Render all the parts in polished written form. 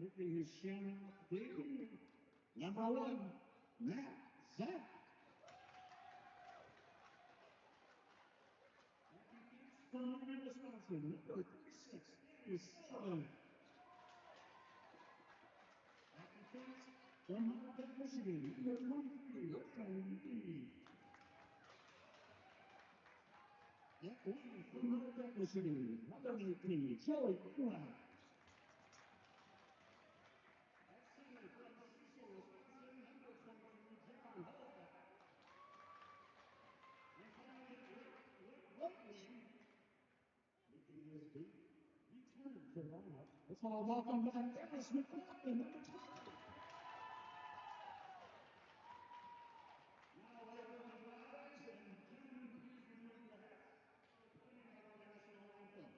Making his Shamrock debut, number 1, Matt Zach. From Wisconsin, number 36, Dane Sullivan. From Marinette, Michigan, number 23, Dane. From Marinette, Michigan, number 19, Joey Brown. Let's all welcome back Dennis McClellan, number 12. Now everyone rise and gentlemen, please remove your hats. Putting out our national anthem.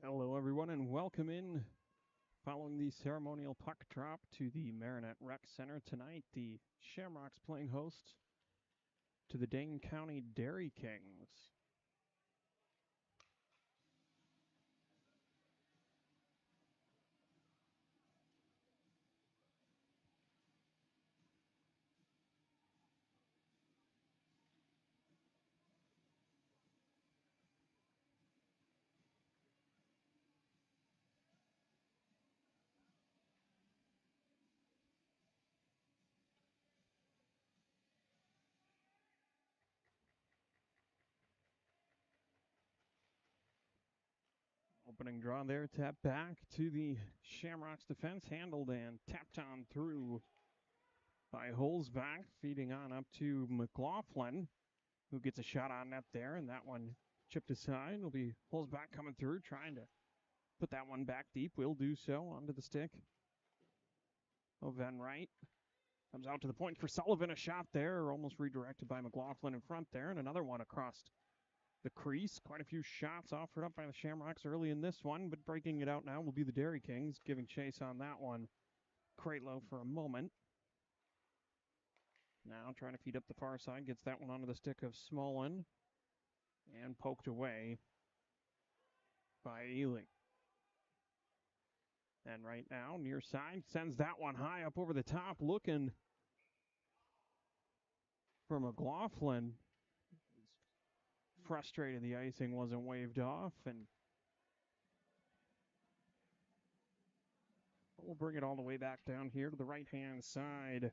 Hello, everyone, and welcome in. Following the ceremonial puck drop to the Marinette Rec Center tonight, the Shamrocks playing host to the Dane County Dairy Kings. Opening draw there, tap back to the Shamrocks defense, handled and tapped on through by Holzbach, feeding on up to McLaughlin, who gets a shot on net there, and that one chipped aside. It'll be Holzbach coming through, trying to put that one back deep. Will do so onto the stick of Van Wright. Comes out to the point for Sullivan. A shot there, almost redirected by McLaughlin in front there, and another one across the crease. Quite a few shots offered up by the Shamrocks early in this one, but breaking it out now will be the Dairy Kings, giving chase on that one. Kratow for a moment. Now trying to feed up the far side, gets that one onto the stick of Smolin, and poked away by Ely. And right now, near side, sends that one high up over the top, looking for McLaughlin. Frustrated the icing wasn't waved off, and we'll bring it all the way back down here to the right-hand side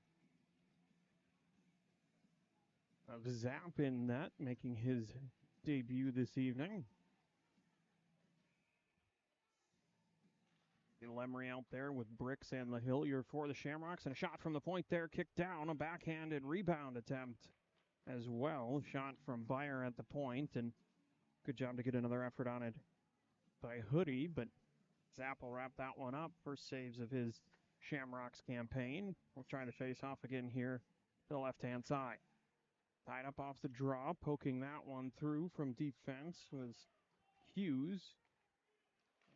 of Zap in net, making his debut this evening. Lemery out there with Bricks and LaHillier for the Shamrocks, and a shot from the point there, kicked down, a backhanded rebound attempt as well. Shot from Beyer at the point, and good job to get another effort on it by Hoodie, but Zap will wrap that one up. First saves of his Shamrocks campaign. We'll try to face off again here to the left-hand side. Tied up off the draw, poking that one through from defense was Hughes.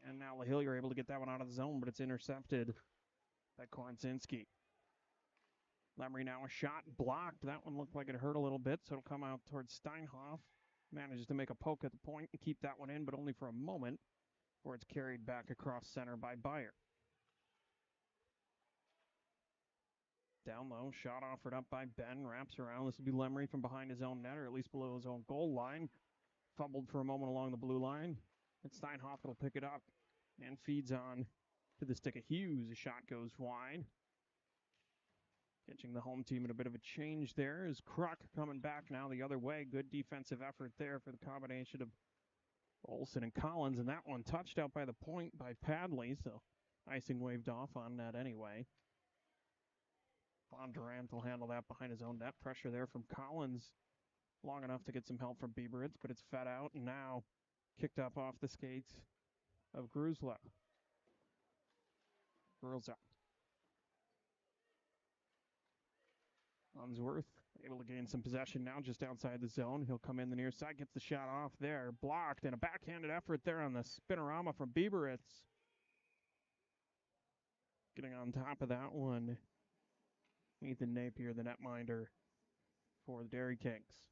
And now LaHillier able to get that one out of the zone, but it's intercepted by Kornczynski. Lemery now a shot blocked. That one looked like it hurt a little bit, so it'll come out towards Steinhoff. Manages to make a poke at the point and keep that one in, but only for a moment, before it's carried back across center by Beyer. Down low, shot offered up by Ben, wraps around. This will be Lemery from behind his own net, or at least below his own goal line. Fumbled for a moment along the blue line. And Steinhoff will pick it up and feeds on to the stick of Hughes. A shot goes wide. Catching the home team in a bit of a change there is Kruk coming back now the other way. Good defensive effort there for the combination of Olsen and Collins. And that one touched out by the point by Padley, so icing waved off on that anyway. Bondurant will handle that behind his own net. Pressure there from Collins. Long enough to get some help from Bieberitz, but it's fed out and now kicked up off the skates of Gruzla. Unsworth able to gain some possession now just outside the zone. He'll come in the near side, gets the shot off there. Blocked, and a backhanded effort there on the spinorama from Bieberitz. Getting on top of that one, Ethan Napier, the netminder for the Dairy Kings.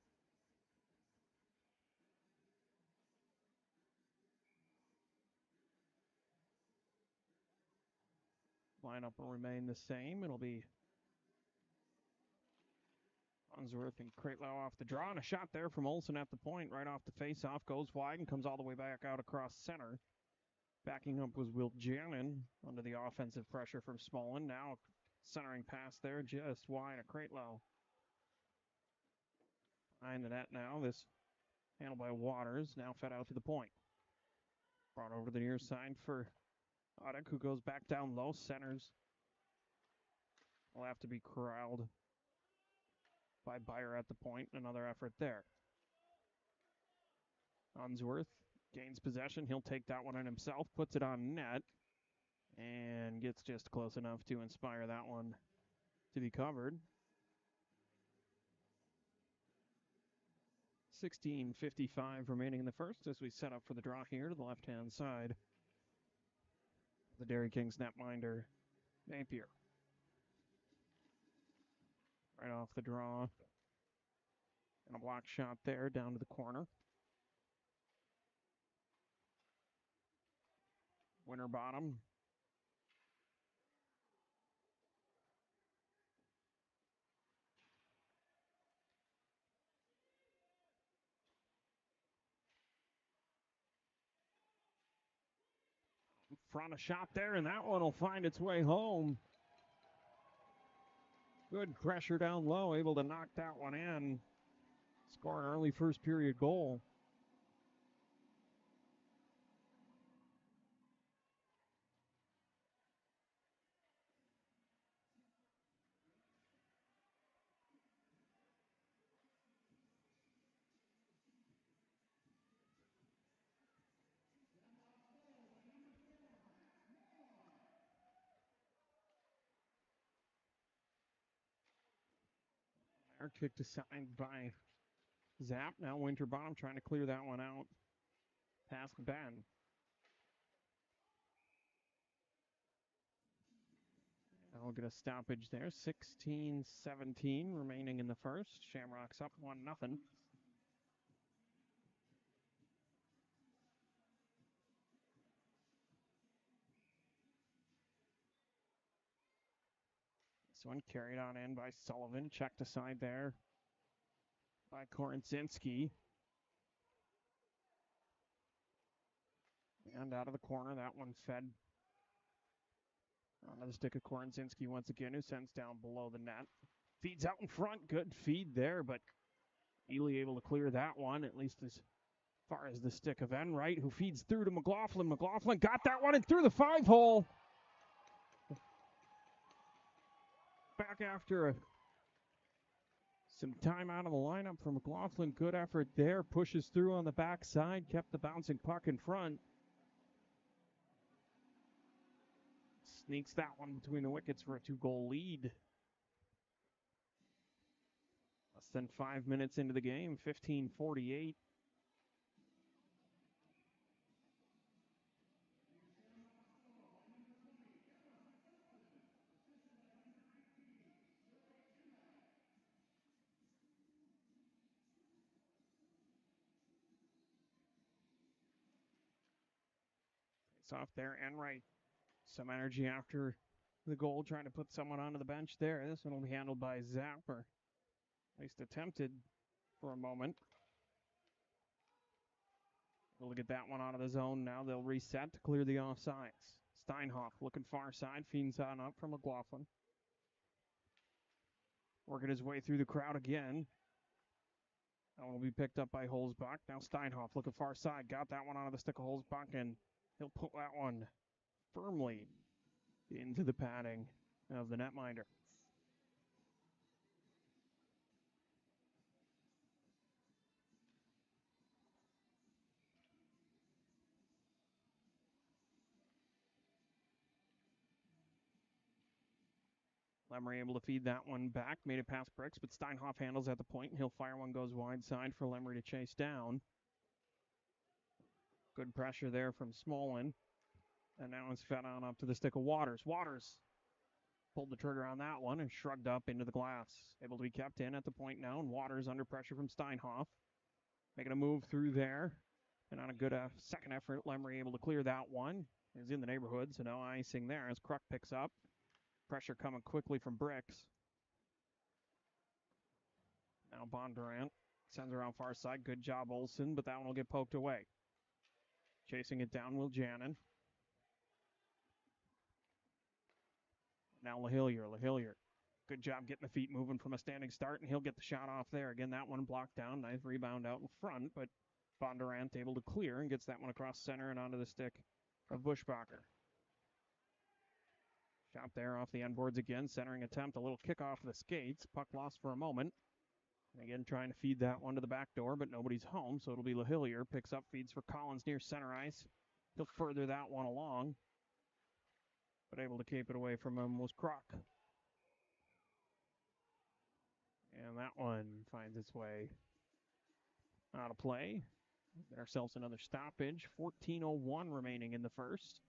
Lineup will remain the same. It'll be Unsworth and Kratow off the draw, and a shot there from Olsen at the point, right off the face-off, goes wide and comes all the way back out across center. Backing up was Wilt Janin under the offensive pressure from Smolin. Now centering pass there, just wide of Kratow. Behind the net now, this handled by Waters, now fed out to the point. Brought over to the near side for Uddick, who goes back down low, centers. Will have to be corralled by Beyer at the point. Another effort there. Unsworth gains possession. He'll take that one on himself, puts it on net, and gets just close enough to inspire that one to be covered. 16:55 remaining in the first as we set up for the draw here to the left-hand side. The Dairy Kings netminder, Napier. Right off the draw. And a block shot there down to the corner. Winterbottom. Front a shot there, and that one will find its way home. Good pressure down low, able to knock that one in. Score an early first period goal. Our kicked aside by Zap. Now Winterbottom trying to clear that one out past Ben. And we'll get a stoppage there. 16-17 remaining in the first. Shamrocks up 1-0. This one carried on in by Sullivan. Checked aside there by Korzinski. And out of the corner, that one fed onto the stick of Korzinski once again, who sends down below the net. Feeds out in front. Good feed there, but Ely able to clear that one, at least as far as the stick of Enright, who feeds through to McLaughlin. McLaughlin got that one and through the 5-hole. Back after some time out of the lineup for McLaughlin. Good effort there. Pushes through on the backside. Kept the bouncing puck in front. Sneaks that one between the wickets for a 2-goal lead. Less than 5 minutes into the game. 15:48. It's off there. Enright. Some energy after the goal, trying to put someone onto the bench there. This one will be handled by Zapper. At least attempted for a moment. Able to get that one out of the zone. Now they'll reset to clear the offsides. Steinhoff looking far side. Feeds on up from McLaughlin. Working his way through the crowd again. That one will be picked up by Holzbach. Now Steinhoff looking far side. Got that one out of the stick of Holzbach, and he'll put that one firmly into the padding of the netminder. Lemery able to feed that one back. Made it past Bricks, but Steinhoff handles at the point. He'll fire one, goes wide side for Lemery to chase down. Good pressure there from Smolin. And now it's fed on up to the stick of Waters. Waters pulled the trigger on that one and shrugged up into the glass. Able to be kept in at the point now, and Waters under pressure from Steinhoff. Making a move through there. And on a good second effort, Lemery able to clear that one. Is in the neighborhood, so no icing there as Kruk picks up. Pressure coming quickly from Bricks. Now Bondurant sends around far side. Good job, Olsen, but that one will get poked away. Chasing it down, Will Jannon. Now LaHillier. Good job getting the feet moving from a standing start, and he'll get the shot off there. Again, that one blocked down. Nice rebound out in front, but Bondurant able to clear and gets that one across center and onto the stick of Buschbacher. Shot there off the end boards again. Centering attempt, a little kick off the skates. Puck lost for a moment. And again, trying to feed that one to the back door, but nobody's home, so it'll be LaHillier. Picks up, feeds for Collins near center ice. He'll further that one along. But able to keep it away from him was Kruk. And that one finds its way out of play. Get ourselves another stoppage. 14:01 remaining in the first.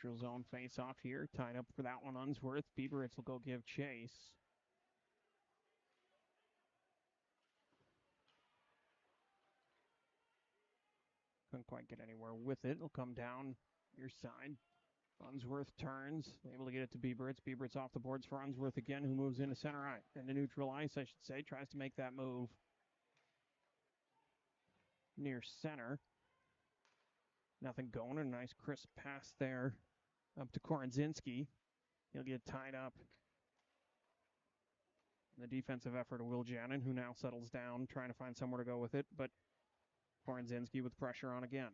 Neutral zone face-off here. Tied up for that one, Unsworth. Bieberitz will go give chase. Couldn't quite get anywhere with it. It'll come down your side. Unsworth turns. Able to get it to Bieberitz. Bieberitz off the boards for Unsworth again, who moves into center ice. Into neutral ice, I should say. Tries to make that move near center. Nothing going. A nice crisp pass there up to Korzinski. He'll get tied up. The defensive effort of Will Jannon, who now settles down, trying to find somewhere to go with it, but Korzinski with pressure on again.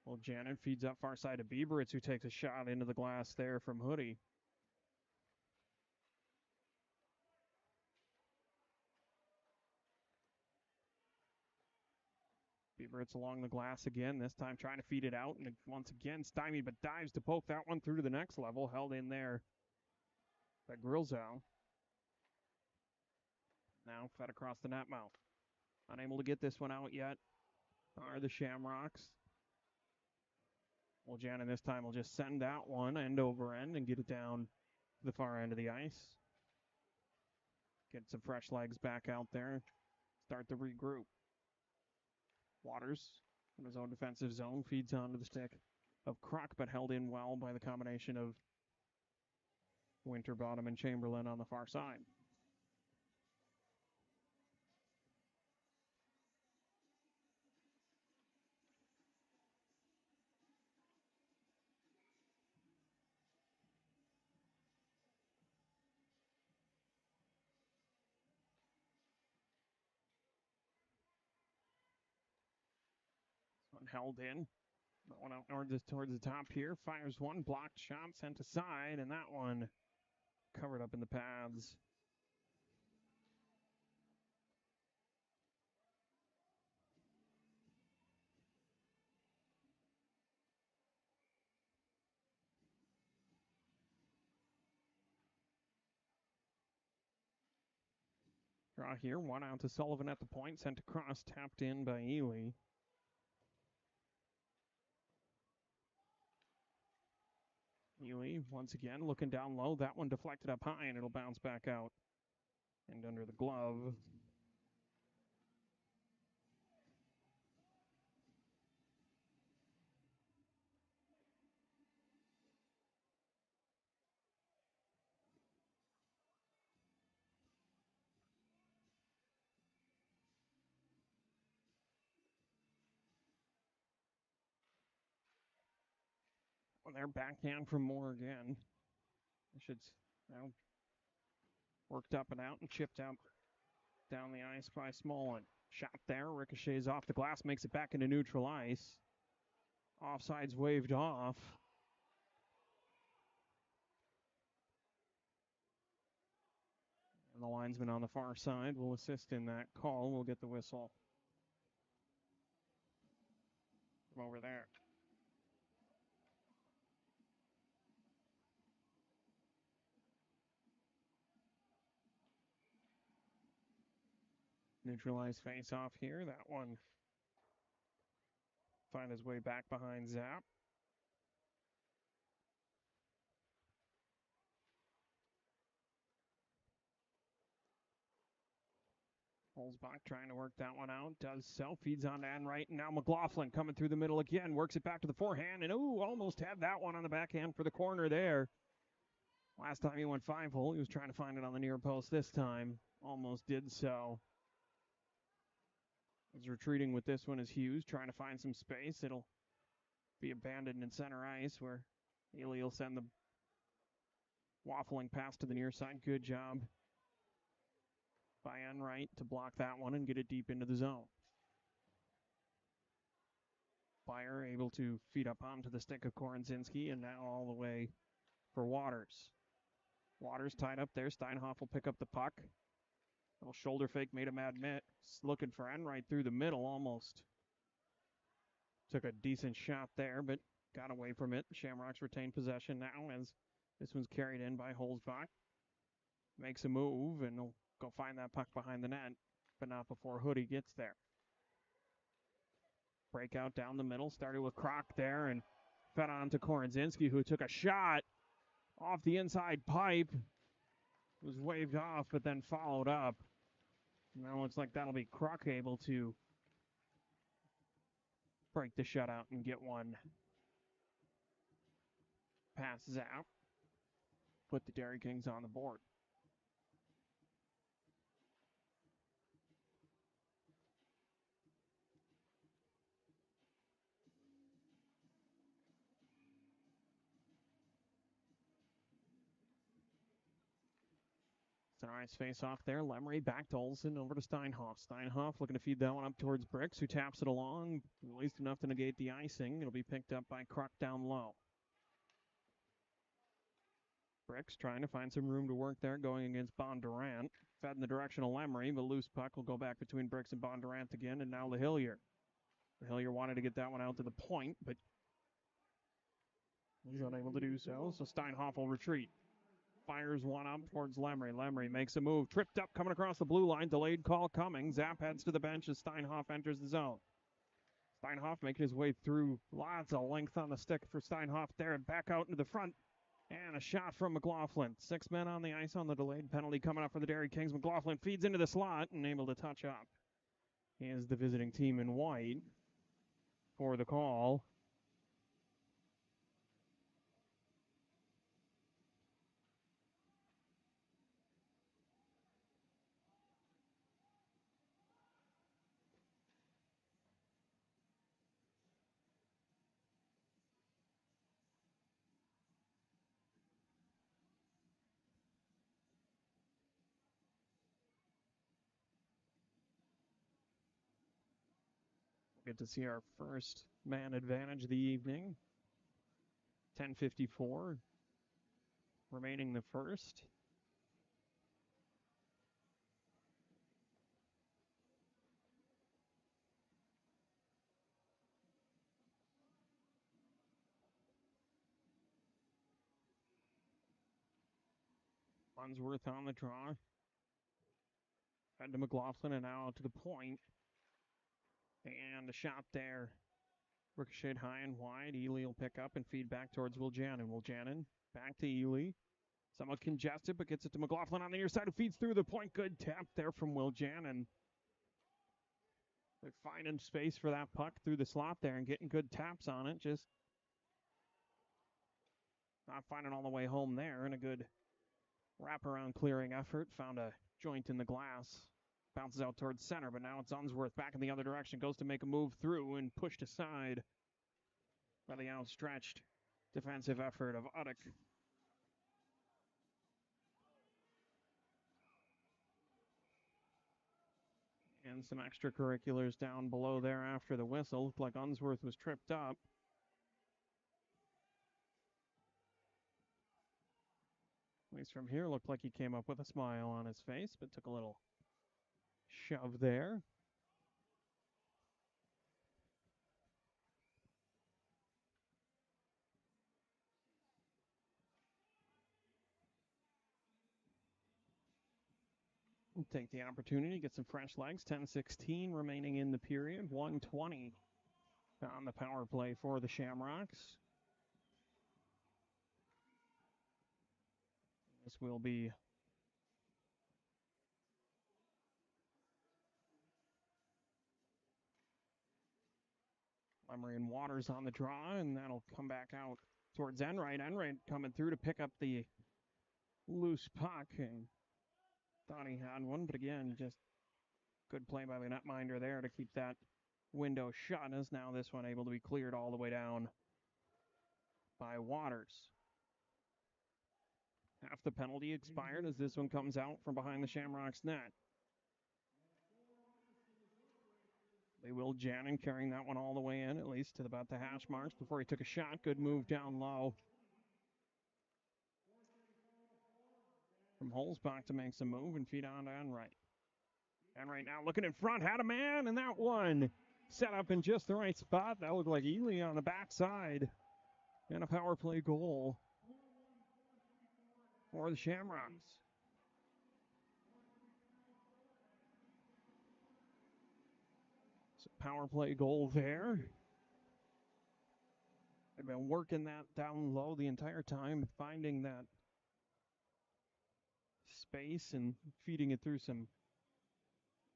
Will Jannon feeds up far side to Bieberitz, who takes a shot into the glass there from Hoodie. Bieberts along the glass again, this time trying to feed it out, and once again stymied, but dives to poke that one through to the next level, held in there by Grilzo. Now fed across the net mouth. Unable to get this one out yet are the Shamrocks. Well, Janin this time will just send that one end over end and get it down to the far end of the ice. Get some fresh legs back out there. Start to regroup. Waters in his own defensive zone feeds onto the stick of Kruk, but held in well by the combination of Winterbottom and Chamberlain on the far side. One held in. That one out towards the top here. Fires one, blocked shot, sent aside, and that one covered up in the paths. Draw here, one out to Sullivan at the point, sent across, tapped in by Ely. Ely, once again, looking down low. That one deflected up high, and it'll bounce back out and under the glove. Well, they're backhand from Moore again. Worked up and out and chipped out down the ice by Smolin. Shot there, ricochets off the glass, makes it back into neutral ice. Offside's waved off. And the linesman on the far side will assist in that call. We'll get the whistle from over there. Neutralized face-off here. That one find his way back behind Zap. Holzbach trying to work that one out. Does so. Feeds on to end right. And now McLaughlin coming through the middle again. Works it back to the forehand. And almost had that one on the backhand for the corner there. Last time he went 5-hole, he was trying to find it on the near post this time. Almost did so. He's retreating with this one is Hughes, trying to find some space. It'll be abandoned in center ice where Ely will send the waffling pass to the near side. Good job by Enright to block that one and get it deep into the zone. Byer able to feed up onto the stick of Korenzinski, and now all the way for Waters. Waters tied up there. Steinhoff will pick up the puck. Little shoulder fake made a mad mitt. Looking for Enright through the middle almost. Took a decent shot there, but got away from it. Shamrocks retain possession now as this one's carried in by Holzbach. Makes a move, and he'll go find that puck behind the net, but not before Hoodie gets there. Breakout down the middle. Started with Kruk there and fed on to Korenzinski, who took a shot off the inside pipe. Was waved off, but then followed up. Now it looks like that'll be Kruk able to break the shutout and get one past Zap. Put the Dairy Kings on the board. It's a nice face-off there. Lemry back to Olsen, over to Steinhoff. Steinhoff looking to feed that one up towards Bricks, who taps it along. At least enough to negate the icing. It'll be picked up by Kruk down low. Bricks trying to find some room to work there, going against Bondurant. Fed in the direction of Lemry. The loose puck will go back between Bricks and Bondurant again, and now LaHillier. Hillier wanted to get that one out to the point, but he's unable to do so. So Steinhoff will retreat. Fires one up towards Lemry. Lemry makes a move. Tripped up, coming across the blue line. Delayed call coming. Zap heads to the bench as Steinhoff enters the zone. Steinhoff making his way through. Lots of length on the stick for Steinhoff there. And back out into the front. And a shot from McLaughlin. 6 men on the ice on the delayed penalty coming up for the Dairy Kings. McLaughlin feeds into the slot and able to touch up. He is the visiting team in white for the call. Get to see our first man advantage of the evening. 10:54 remaining the first. Unsworth on the draw. Head to McLaughlin and now out to the point. And a shot there. Ricocheted high and wide. Ely will pick up and feed back towards Wiljanin. Wiljanin back to Ely. Somewhat congested, but gets it to McLaughlin on the near side who feeds through the point. Good tap there from Wiljanin. They're finding space for that puck through the slot there and getting good taps on it. Just not finding all the way home there. And a good wraparound clearing effort. Found a joint in the glass. Bounces out towards center, but now it's Unsworth back in the other direction. Goes to make a move through and pushed aside by the outstretched defensive effort of Uddick. And some extracurriculars down below there after the whistle. Looked like Unsworth was tripped up. At least from here, looked like he came up with a smile on his face, but took a little shove there. We'll take the opportunity, get some fresh legs. 10:16 remaining in the period. 1:20 on the power play for the Shamrocks. This will be Lemry and Waters on the draw, and that'll come back out towards Enright. Enright coming through to pick up the loose puck, and thought he had one, but again, just good play by the netminder there to keep that window shut, as now this one able to be cleared all the way down by Waters. Half the penalty expired as this one comes out from behind the Shamrocks net. They will Jannon carrying that one all the way in, at least to about the hash marks before he took a shot. Good move down low from Holzbach to make some move and feed on to Enright. Enright now looking in front, had a man, and that one set up in just the right spot. That looked like Ely on the backside. And a power play goal for the Shamrocks. So power play goal there. They've been working that down low the entire time, finding that space and feeding it through some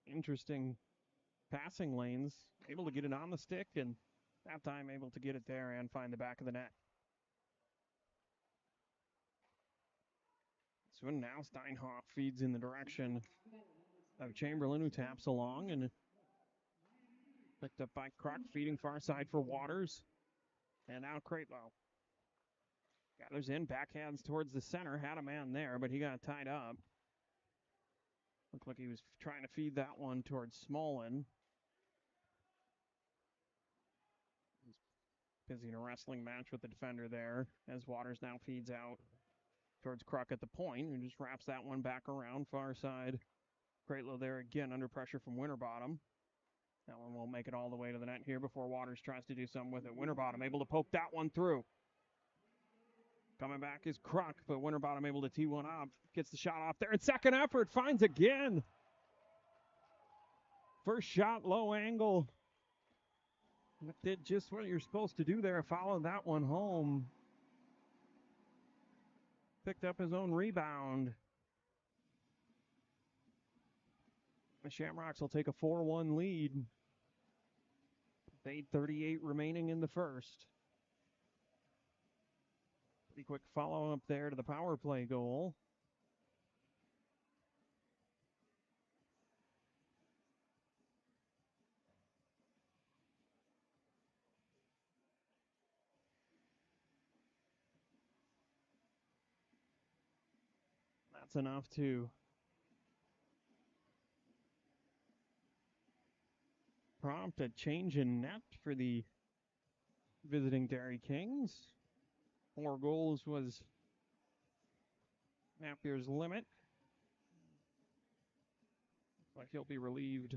interesting passing lanes. Able to get it on the stick, and that time able to get it there and find the back of the net. So now Steinhoff feeds in the direction of Chamberlain, who taps along, and picked up by Kruk, feeding far side for Waters. And now Kratlow gathers in, backhands towards the center. Had a man there, but he got tied up. Looked like he was trying to feed that one towards Smolin. He's busy in a wrestling match with the defender there, as Waters now feeds out towards Kruk at the point, who just wraps that one back around far side. Kratlow there again under pressure from Winterbottom. That one won't make it all the way to the net here before Waters tries to do something with it. Winterbottom able to poke that one through. Coming back is Kruk, but Winterbottom able to tee one up. Gets the shot off there, and second effort finds again. First shot, low angle. Did just what you're supposed to do there. Followed that one home. Picked up his own rebound. The Shamrocks will take a 4-1 lead. 8:38 remaining in the first. Pretty quick follow-up there to the power play goal. That's enough to prompt a change in net for the visiting Dairy Kings. 4 goals was Napier's limit. But he'll be relieved.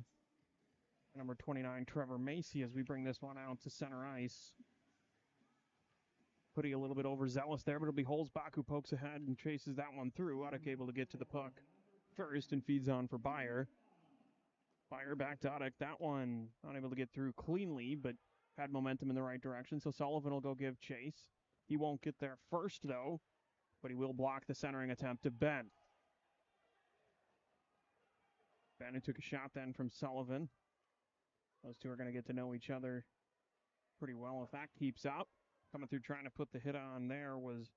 Number 29, Trevor Macy, as we bring this one out to center ice. Putting a little bit overzealous there, but it'll be Holzbach who pokes ahead and chases that one through. Uddick able to get to the puck first and feeds on for Byer. Byer back to Uddick. That one unable to get through cleanly, but had momentum in the right direction. So Sullivan will go give chase. He won't get there first, though, but he will block the centering attempt to Ben. Ben who took a shot then from Sullivan. Those two are going to get to know each other pretty well if that keeps up. Coming through trying to put the hit on there was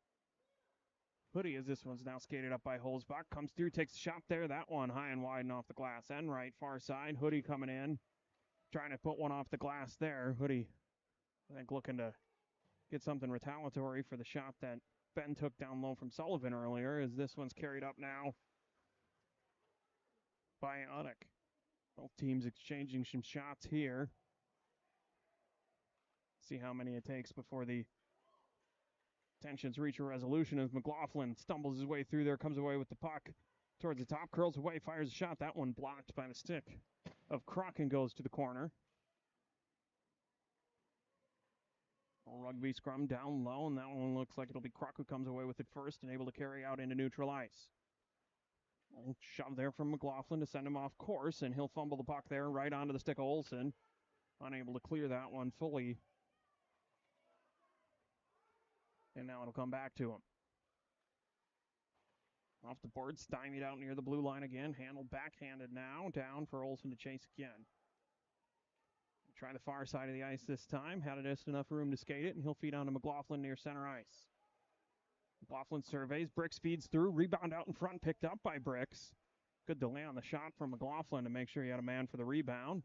Hoodie, as this one's now skated up by Holzbach. Comes through, takes a shot there. That one high and wide and off the glass. End right, far side. Hoodie coming in. Trying to put one off the glass there. Hoodie, I think, looking to get something retaliatory for the shot that Ben took down low from Sullivan earlier, as this one's carried up now by Uddick. Both teams exchanging some shots here. See how many it takes before the tensions reach a resolution as McLaughlin stumbles his way through there, comes away with the puck towards the top, curls away, fires a shot. That one blocked by the stick of Kruk and goes to the corner. Rugby scrum down low, and that one looks like it'll be Kruk who comes away with it first and able to carry out into neutral ice. Shove there from McLaughlin to send him off course, and he'll fumble the puck there right onto the stick of Olsen. Unable to clear that one fully. And now it'll come back to him. Off the board, stymied out near the blue line again. Handled backhanded now. Down for Olsen to chase again. Try the far side of the ice this time. Had just enough room to skate it, and he'll feed on to McLaughlin near center ice. McLaughlin surveys. Bricks feeds through. Rebound out in front, picked up by Bricks. Good delay on the shot from McLaughlin to make sure he had a man for the rebound.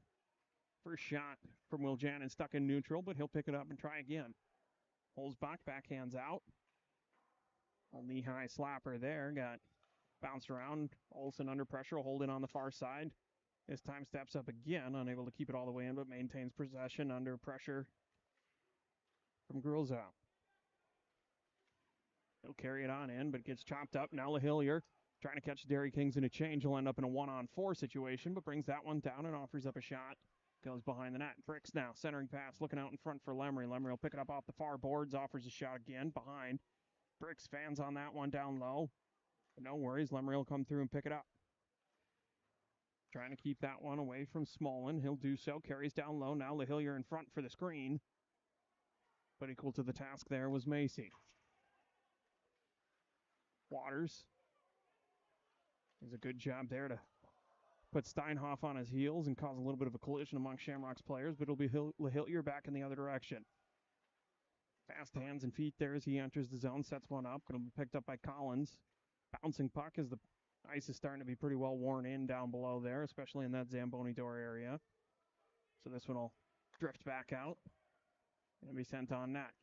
First shot from Will Jannon stuck in neutral, but he'll pick it up and try again. Holzbach backhands out. A knee-high slapper there. Got bounced around. Olsen under pressure, holding on the far side. This time steps up again, unable to keep it all the way in, but maintains possession under pressure from Grulzow. He'll carry it on in, but gets chopped up. Now LaHillier trying to catch Dairy Kings in a change. He'll end up in a 1-on-4 situation, but brings that one down and offers up a shot. Goes behind the net. Bricks now, centering pass, looking out in front for Lemery. Lemery will pick it up off the far boards, offers a shot again, behind. Bricks fans on that one down low. But no worries, Lemery will come through and pick it up. Trying to keep that one away from Smolin. He'll do so, carries down low. Now LaHillier in front for the screen. But equal to the task there was Macy. Waters does a good job there to put Steinhoff on his heels and cause a little bit of a collision among Shamrocks players, but it'll be LaHillier back in the other direction. Fast hands and feet there as he enters the zone, sets one up. It'll be picked up by Collins. Bouncing puck as the ice is starting to be pretty well worn in down below there, especially in that Zamboni door area. So this one will drift back out and be sent on net.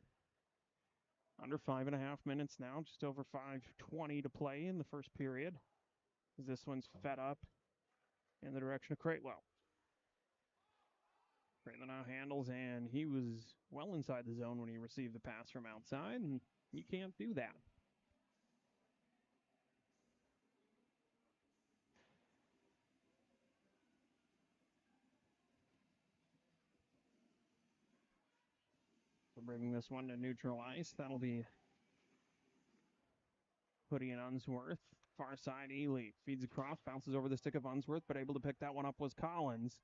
Under 5.5 minutes now, just over 5:20 to play in the first period. As this one's fed up in the direction of Cratewell. Cratewell now handles, and he was well inside the zone when he received the pass from outside, and you can't do that. bringing this one to neutral ice. That'll be Hoodie and Unsworth. Far side, Ely feeds across, bounces over the stick of Unsworth, but able to pick that one up was Collins.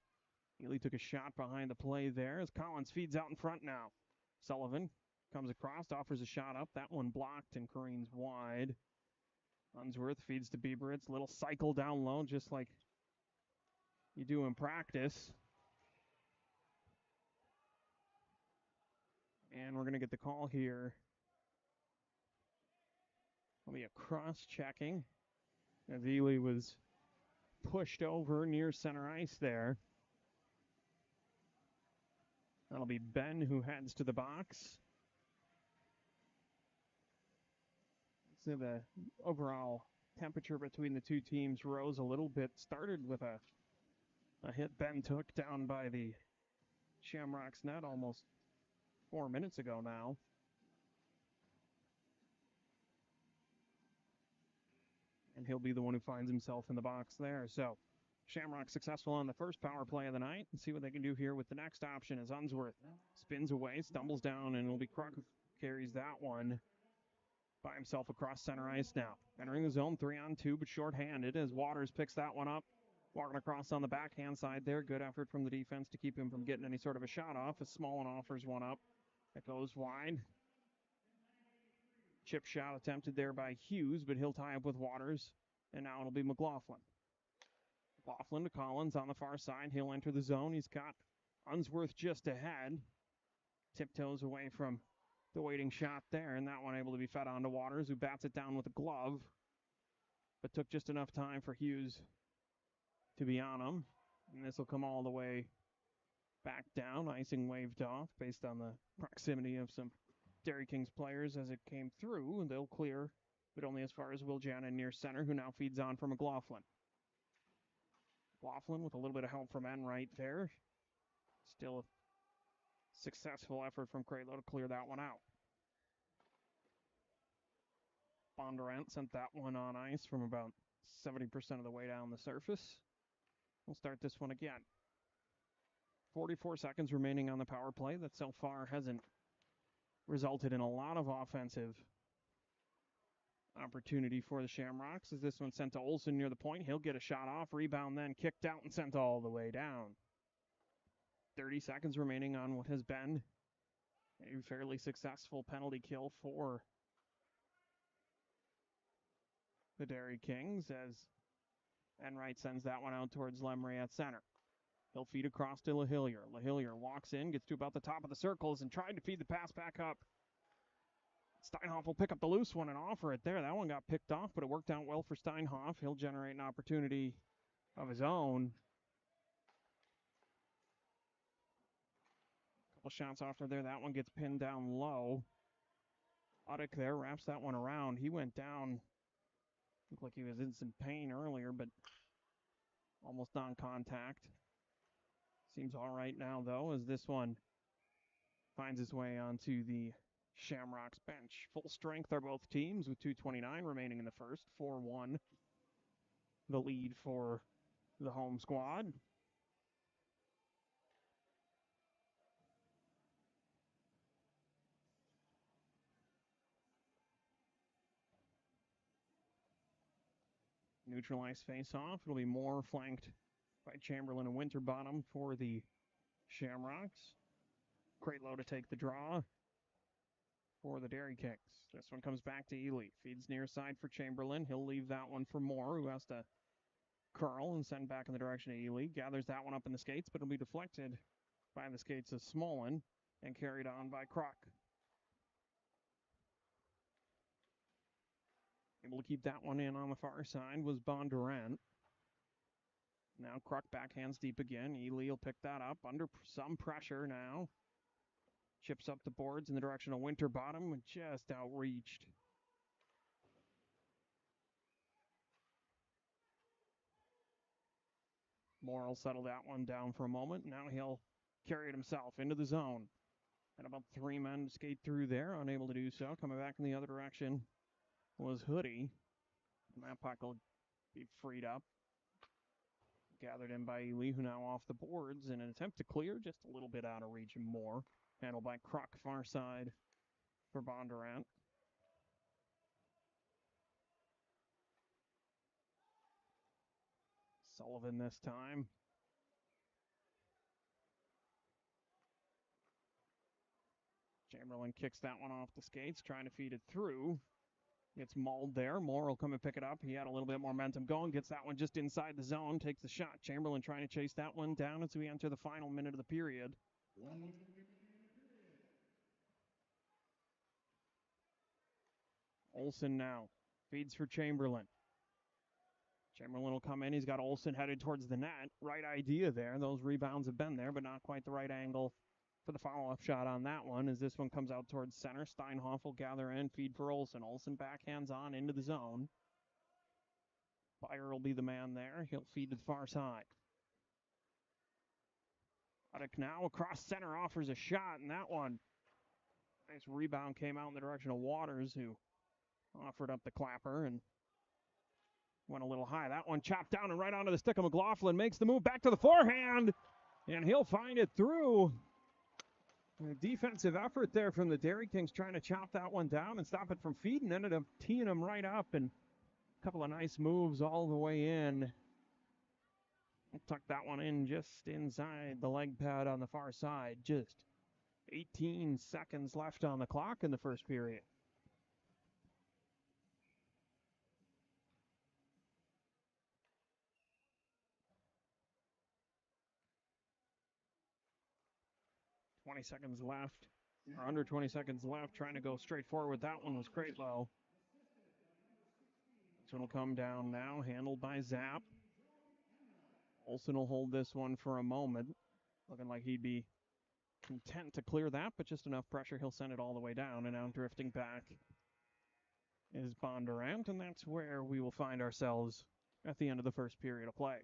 Ely took a shot behind the play there as Collins feeds out in front now. Sullivan comes across, offers a shot up. That one blocked and careens wide. Unsworth feeds to Bieberitz. Little cycle down low, just like you do in practice. And we're going to get the call here. It'll be a cross-checking as Ely was pushed over near center ice there. That'll be Ben who heads to the box. So the overall temperature between the two teams rose a little bit. Started with a hit Ben took down by the Shamrocks net almost 4 minutes ago now. And he'll be the one who finds himself in the box there. So Shamrock successful on the first power play of the night. And see what they can do here with the next option as Unsworth spins away, stumbles down, and it'll be Kruk who carries that one by himself across center ice now. Entering the zone, 3-on-2, but shorthanded as Waters picks that one up. Walking across on the backhand side there. Good effort from the defense to keep him from getting any sort of a shot off as Smallin offers one up. It goes wide. Chip shot attempted there by Hughes, but he'll tie up with Waters. And now it'll be McLaughlin. McLaughlin to Collins on the far side. He'll enter the zone. He's got Unsworth just ahead. Tiptoes away from the waiting shot there, and that one able to be fed on to Waters, who bats it down with a glove, but took just enough time for Hughes to be on him. And this will come all the way back down. Icing waved off based on the proximity of some Dairy Kings players as it came through, and they'll clear, but only as far as Will Jannon near center, who now feeds on for McLaughlin. McLaughlin with a little bit of help from Enright there. Still a successful effort from Kralo to clear that one out. Bondurant sent that one on ice from about 70% of the way down the surface. We'll start this one again. 44 seconds remaining on the power play. That so far hasn't resulted in a lot of offensive opportunity for the Shamrocks as this one sent to Olsen near the point. He'll get a shot off, rebound then kicked out and sent all the way down. 30 seconds remaining on what has been a fairly successful penalty kill for the Dairy Kings as Enright sends that one out towards Lemray at center. He'll feed across to LaHillier. LaHillier walks in, gets to about the top of the circles and tried to feed the pass back up. Steinhoff will pick up the loose one and offer it there. That one got picked off, but it worked out well for Steinhoff. He'll generate an opportunity of his own. Couple shots off there. That one gets pinned down low. Uddick there wraps that one around. He went down. Looked like he was in some pain earlier, but almost non-contact. Seems all right now, though, as this one finds its way onto the Shamrocks bench. Full strength are both teams with 2:29 remaining in the first. 4-1 the lead for the home squad. Neutralized face-off. It'll be more flanked by Chamberlain and Winterbottom for the Shamrocks. Kralo to take the draw for the Dairy Kings. This one comes back to Ely. Feeds near side for Chamberlain. He'll leave that one for Moore, who has to curl and send back in the direction of Ely. Gathers that one up in the skates, but it'll be deflected by the skates of Smolin and carried on by Kruk. Able to keep that one in on the far side was Bondurant. Now Kruk backhands deep again. Ely will pick that up under some pressure now. Chips up the boards in the direction of Winterbottom and just outreached. Moore will settle that one down for a moment. Now he'll carry it himself into the zone. And about 3 men skate through there, unable to do so. Coming back in the other direction was Hoodie. And that puck will be freed up. Gathered in by Ely, who now off the boards in an attempt to clear, just a little bit out of reach and more. Handled by Kruk, far side for Bondurant. Sullivan this time. Chamberlain kicks that one off the skates, trying to feed it through. Gets mauled there. Moore will come and pick it up. He had a little bit more momentum going. Gets that one just inside the zone. Takes the shot. Chamberlain trying to chase that one down as we enter the final minute of the period. 1 minute remaining in the period. Olsen now. Feeds for Chamberlain. Chamberlain will come in. He's got Olsen headed towards the net. Right idea there. Those rebounds have been there, but not quite the right angle for the follow-up shot on that one, as this one comes out towards center. Steinhoff will gather in, feed for Olsen. Olsen backhands on into the zone. Byer will be the man there. He'll feed to the far side. Ruddock now across center offers a shot, and that one, nice rebound, came out in the direction of Waters, who offered up the clapper and went a little high. That one chopped down and right onto the stick of McLaughlin. Makes the move back to the forehand, and he'll find it through. A defensive effort there from the Dairy Kings, trying to chop that one down and stop it from feeding. Ended up teeing him right up, and a couple of nice moves all the way in. Tuck that one in just inside the leg pad on the far side. Just 18 seconds left on the clock in the first period. Twenty seconds left, or under 20 seconds left. Trying to go straight forward with that one was Cratlow. This one will come down now, handled by Zapp. Olsen will hold this one for a moment. Looking like he'd be content to clear that, but just enough pressure, he'll send it all the way down. And now drifting back is Bondurant, and that's where we will find ourselves at the end of the first period of play.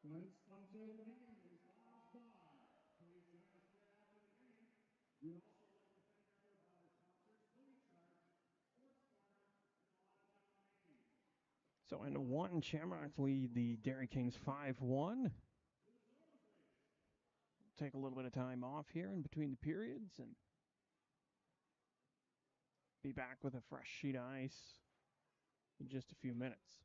Tonight's sponsor of the game is Bob's Bar. Please join us there after the game. We'd also like to thank our other bar sponsors, Louis Sharp, Sports Corner, and the Downtown Maine. So in one, Shamrocks lead the Dairy Kings 5-1. Take a little bit of time off here in between the periods and be back with a fresh sheet of ice in just a few minutes.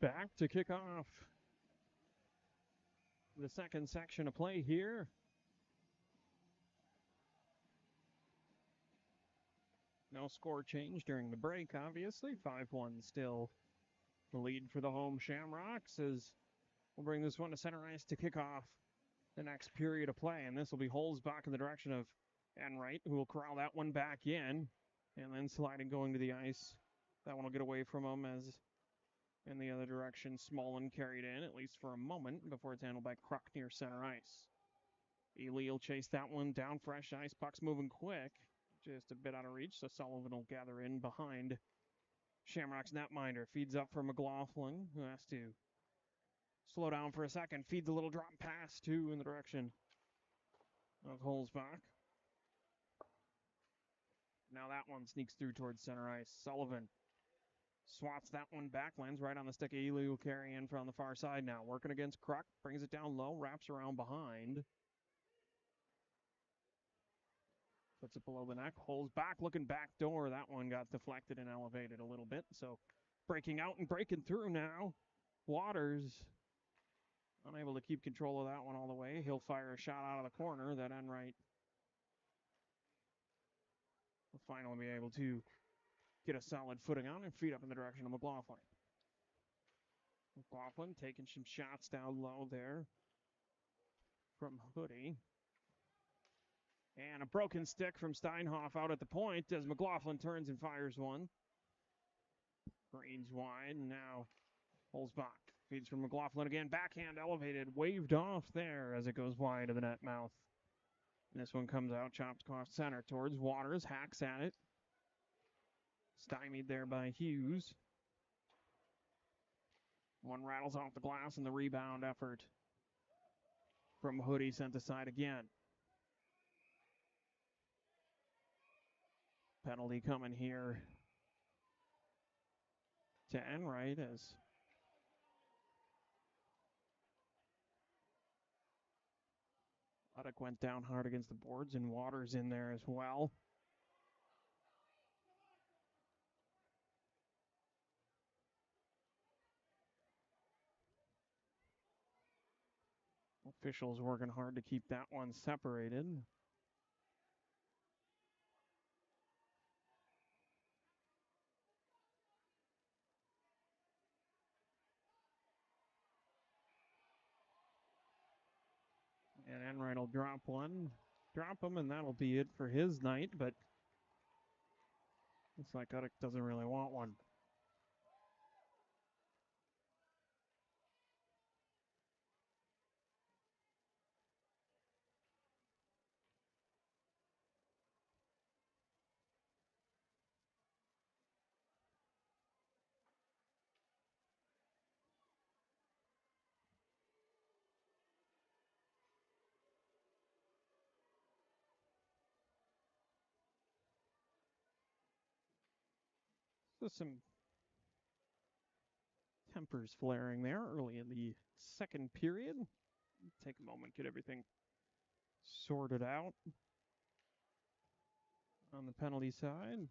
back to kick off the second section of play here. No score change during the break, obviously. 5-1 still the lead for the home Shamrocks as we'll bring this one to center ice to kick off the next period of play. And this will be Holes back in the direction of Enright, who will corral that one back in. And then sliding going to the ice. That one will get away from him as in the other direction, Smolin carried in, at least for a moment, before it's handled by Kruk near center ice. Ely will chase that one down fresh ice. Puck's moving quick. Just a bit out of reach, so Sullivan will gather in behind Shamrock's netminder. Feeds up for McLaughlin, who has to slow down for a second. Feeds a little drop pass, too, in the direction of Holzbach. Now that one sneaks through towards center ice. Sullivan swats that one back, lands right on the stick of Ely, will carry in from the far side now. Working against Kruk, brings it down low, wraps around behind. Puts it below the neck, holds back, looking back door. That one got deflected and elevated a little bit. So breaking out and breaking through now. Waters unable to keep control of that one all the way. He'll fire a shot out of the corner that Enright will finally be able to get a solid footing on and feed up in the direction of McLaughlin. McLaughlin taking some shots down low there from Hoodie. And a broken stick from Steinhoff out at the point as McLaughlin turns and fires one. Green's wide, and now Holzbach feeds from McLaughlin again. Backhand elevated, waved off there as it goes wide of the net mouth. And this one comes out, chopped across center towards Waters, hacks at it. Stymied there by Hughes. One rattles off the glass, and the rebound effort from Hoodie sent aside again. Penalty coming here to Enright as Uddick went down hard against the boards, and Waters in there as well. Officials working hard to keep that one separated. And Enright will drop him, and that'll be it for his night, but looks like Uddick doesn't really want one. So some tempers flaring there early in the second period. Take a moment, get everything sorted out on the penalty side.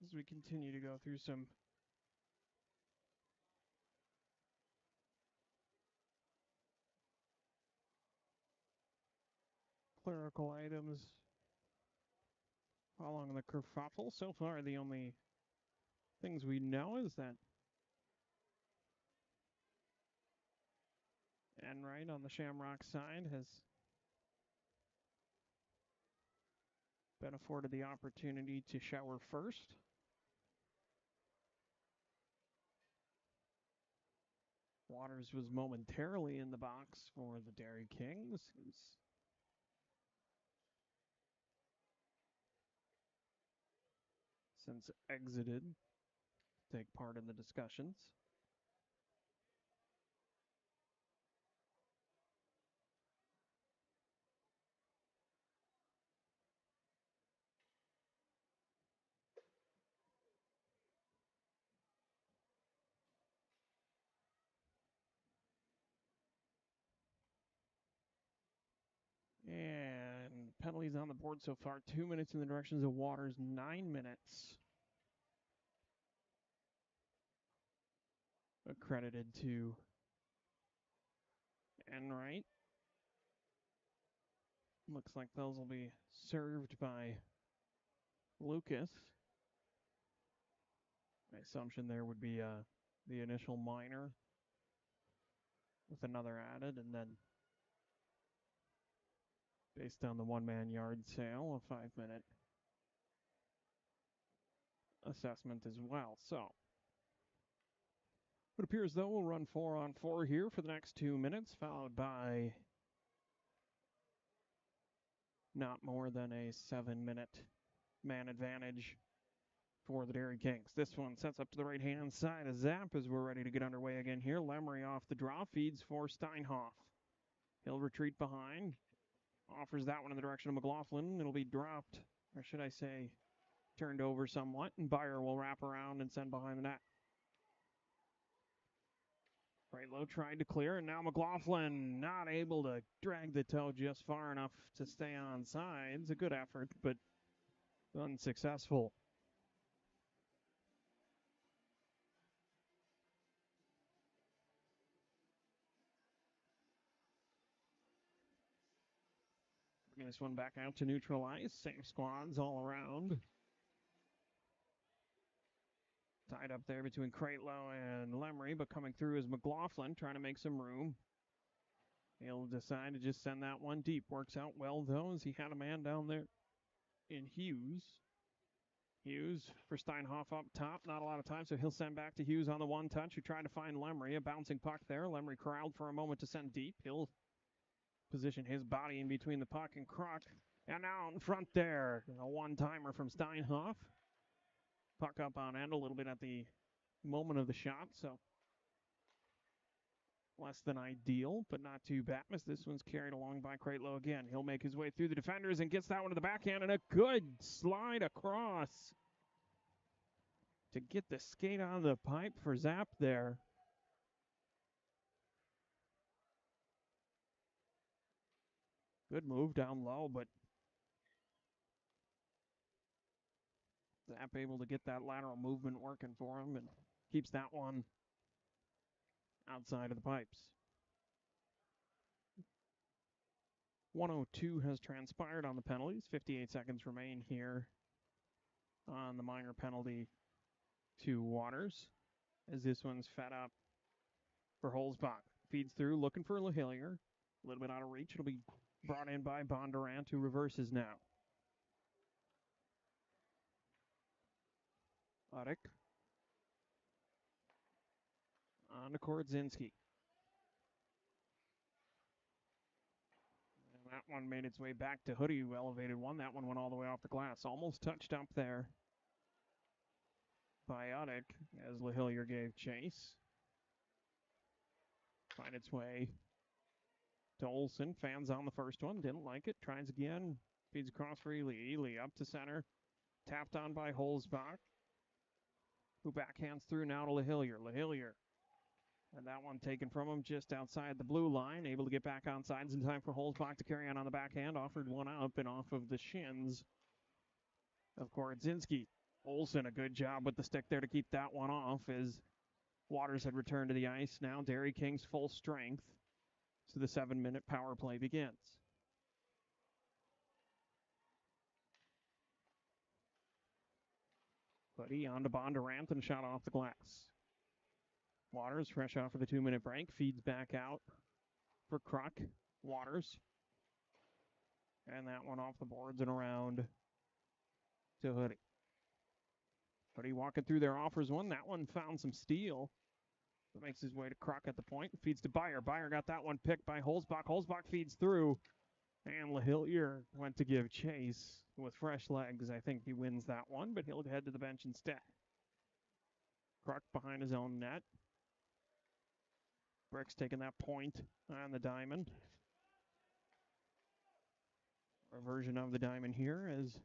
as we continue to go through some clerical items following the kerfuffle. So far, the only things we know is that Enright on the Shamrock side has been afforded the opportunity to shower first. Waters was momentarily in the box for the Dairy Kings. He's since exited to take part in the discussions. And penalties on the board so far. 2 minutes in the directions of Waters, 9 minutes accredited to Enright. Looks like those will be served by Lucas. My assumption there would be the initial minor with another added, and then based on the one-man yard sale, a 5-minute assessment as well. So it appears, though, we'll run 4-on-4 here for the next 2 minutes, followed by not more than a 7-minute man advantage for the Dairy Kings. This one sets up to the right-hand side of Zap as we're ready to get underway again here. Lemery off the draw, feeds for Steinhoff. He'll retreat behind, offers that one in the direction of McLaughlin. It'll be dropped, or should I say, turned over somewhat, and Byer will wrap around and send behind the net. Right low tried to clear, and now McLaughlin not able to drag the toe just far enough to stay on sides. A good effort, but unsuccessful. Bring this one back out to neutralize. Same squads all around. Tied up there between Cratlow and Lemery, but coming through is McLaughlin, trying to make some room. He'll decide to just send that one deep. Works out well, though, as he had a man down there in Hughes. Hughes for Steinhoff up top. Not a lot of time, so he'll send back to Hughes on the one touch, who tried to find Lemery. A bouncing puck there. Lemery corralled for a moment to send deep. He'll position his body in between the puck and Kruk. And now in front there, a one-timer from Steinhoff. Puck up on end a little bit at the moment of the shot, so less than ideal, but not too bad as this one's carried along by Cratlow again. He'll make his way through the defenders and gets that one to the backhand, and a good slide across to get the skate on the pipe for Zap there. Good move down low, but Zap able to get that lateral movement working for him and keeps that one outside of the pipes. 1:02 has transpired on the penalties. 58 seconds remain here on the minor penalty to Waters, as this one's fed up for Holzbach. Feeds through, looking for LaHillier. A little bit out of reach. It'll be brought in by Bondurant, who reverses now. Uddick. On to Korodzinski. And that one made its way back to Hoodie, who elevated one. That one went all the way off the glass. Almost touched up there by Uddick as LaHillier gave chase. Find its way to Olsen. Fans on the first one. Didn't like it. Tries again. Feeds across for Ely. Ely up to center. Tapped on by Holzbach, who backhands through now to LaHillier. LaHillier. And that one taken from him just outside the blue line. Able to get back on sides in time for Holzbach to carry on the backhand. Offered one up and off of the shins of Korodzinski. Olsen, a good job with the stick there to keep that one off as Waters had returned to the ice. Now Dairy Kings full strength. So the 7-minute power play begins. Buddy on to Bondurant and shot off the glass. Waters, fresh off of the 2-minute break, feeds back out for Kruk. Waters. And that one off the boards and around to Hoodie. Hoodie walking through their offers one. That one found some steel. That makes his way to Kruk at the point. Feeds to Beyer. Beyer got that one picked by Holzbach. Holzbach feeds through. And LaHillier went to give chase with fresh legs. I think he wins that one, but he'll head to the bench instead. Kruk behind his own net. Bricks taking that point on the diamond. A version of the diamond here as